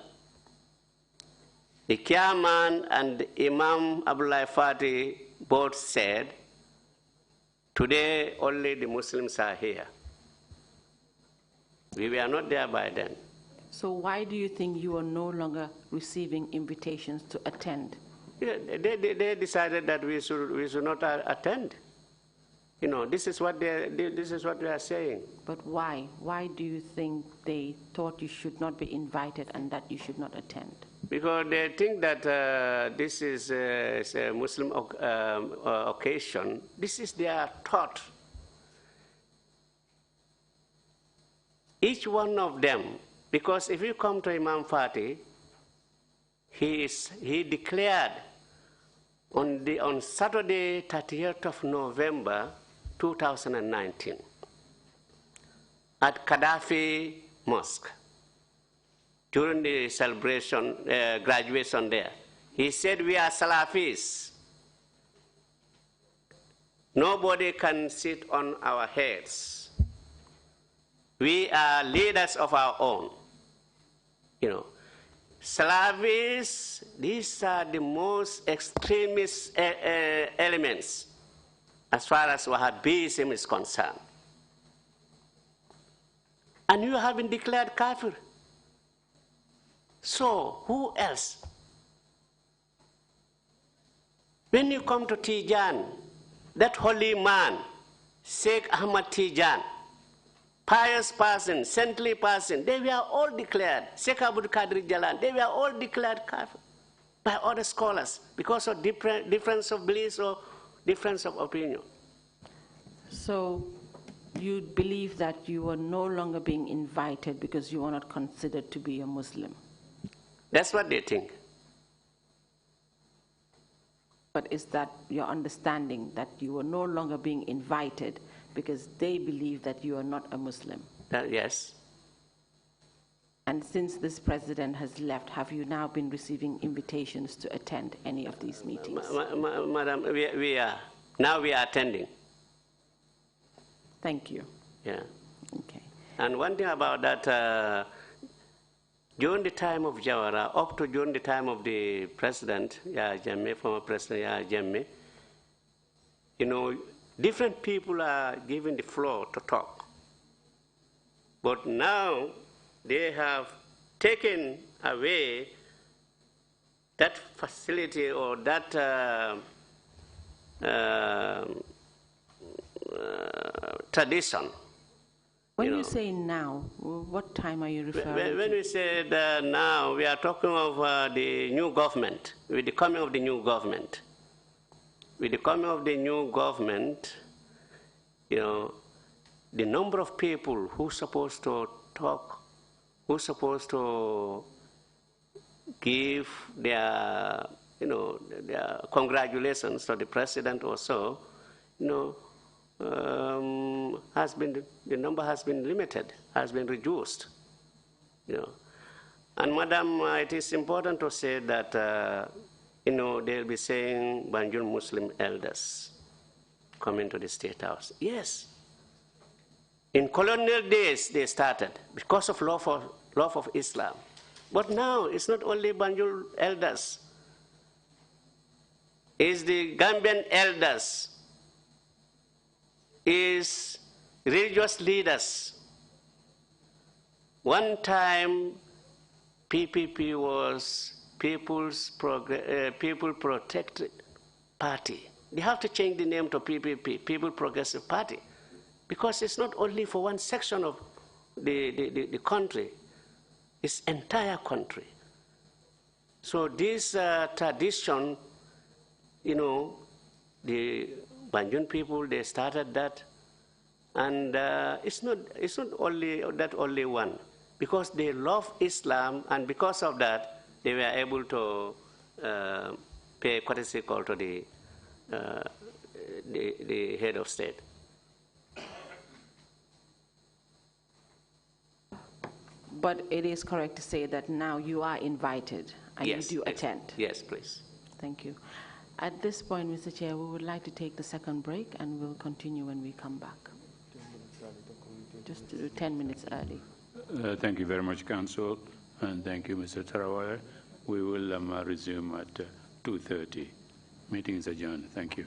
the chairman and Imam Abdullah Fati both said, today only the Muslims are here. We were not there by then. So why do you think you are no longer receiving invitations to attend? Yeah, they decided that we should not attend. You know, this is what they are saying. But why? Why do you think they thought you should not be invited and that you should not attend? Because they think that this is a Muslim occasion. This is their thought. Each one of them, because if you come to Imam Fati, he declared on Saturday, 30th of November, 2019, at Gaddafi Mosque, during the celebration, graduation there. He said, we are Salafis. Nobody can sit on our heads. We are leaders of our own. You know, Salafis, these are the most extremist elements as far as Wahhabism is concerned. And you have been declared kafir. So, who else? When you come to Tijan, that holy man, Sheikh Ahmad Tijan, pious person, saintly person, they were all declared, Sheikh Abdul Qadir Jalan, they were all declared kafir by other scholars because of difference of beliefs or difference of opinion. So you believe that you are no longer being invited because you are not considered to be a Muslim? That's what they think. But is that your understanding, that you are no longer being invited because they believe that you are not a Muslim? Yes. And since this president has left, have you now been receiving invitations to attend any of these meetings? Madam, we are. Now we are attending. Thank you. Yeah. Okay. And one thing about that, during the time of Jawara, up to during the time of the president, Jammeh, former president, Jammeh, you know, different people are given the floor to talk. But now they have taken away that facility or that tradition. When you say now, what time are you referring to? When we say now, we are talking of the new government, with the coming of the new government. With the coming of the new government, the number of people who supposed to talk, who supposed to give their, their congratulations to the president or so, the number has been limited, has been reduced, And Madam, it is important to say that, they'll be saying Banjul Muslim elders coming to the State House. Yes. In colonial days, they started because of love of Islam. But now, it's not only Banjul elders. It's the Gambian elders. It's religious leaders. One time, PPP was People Protected Party. They have to change the name to PPP, People Progressive Party, because it's not only for one section of the country, it's entire country. So this tradition, the Banjul people, they started that, and it's not only that only one, because they love Islam, and because of that, they were able to pay courtesy call to the head of state. But it is correct to say that now you are invited and Yes, you do attend. Yes, please. Thank you. At this point, Mr. Chair, we would like to take the second break, and we'll continue when we come back. Just to do 10 minutes early. Thank you very much, Council, and thank you, Mr. Trawally. We will resume at 2:30. Meeting is adjourned. Thank you.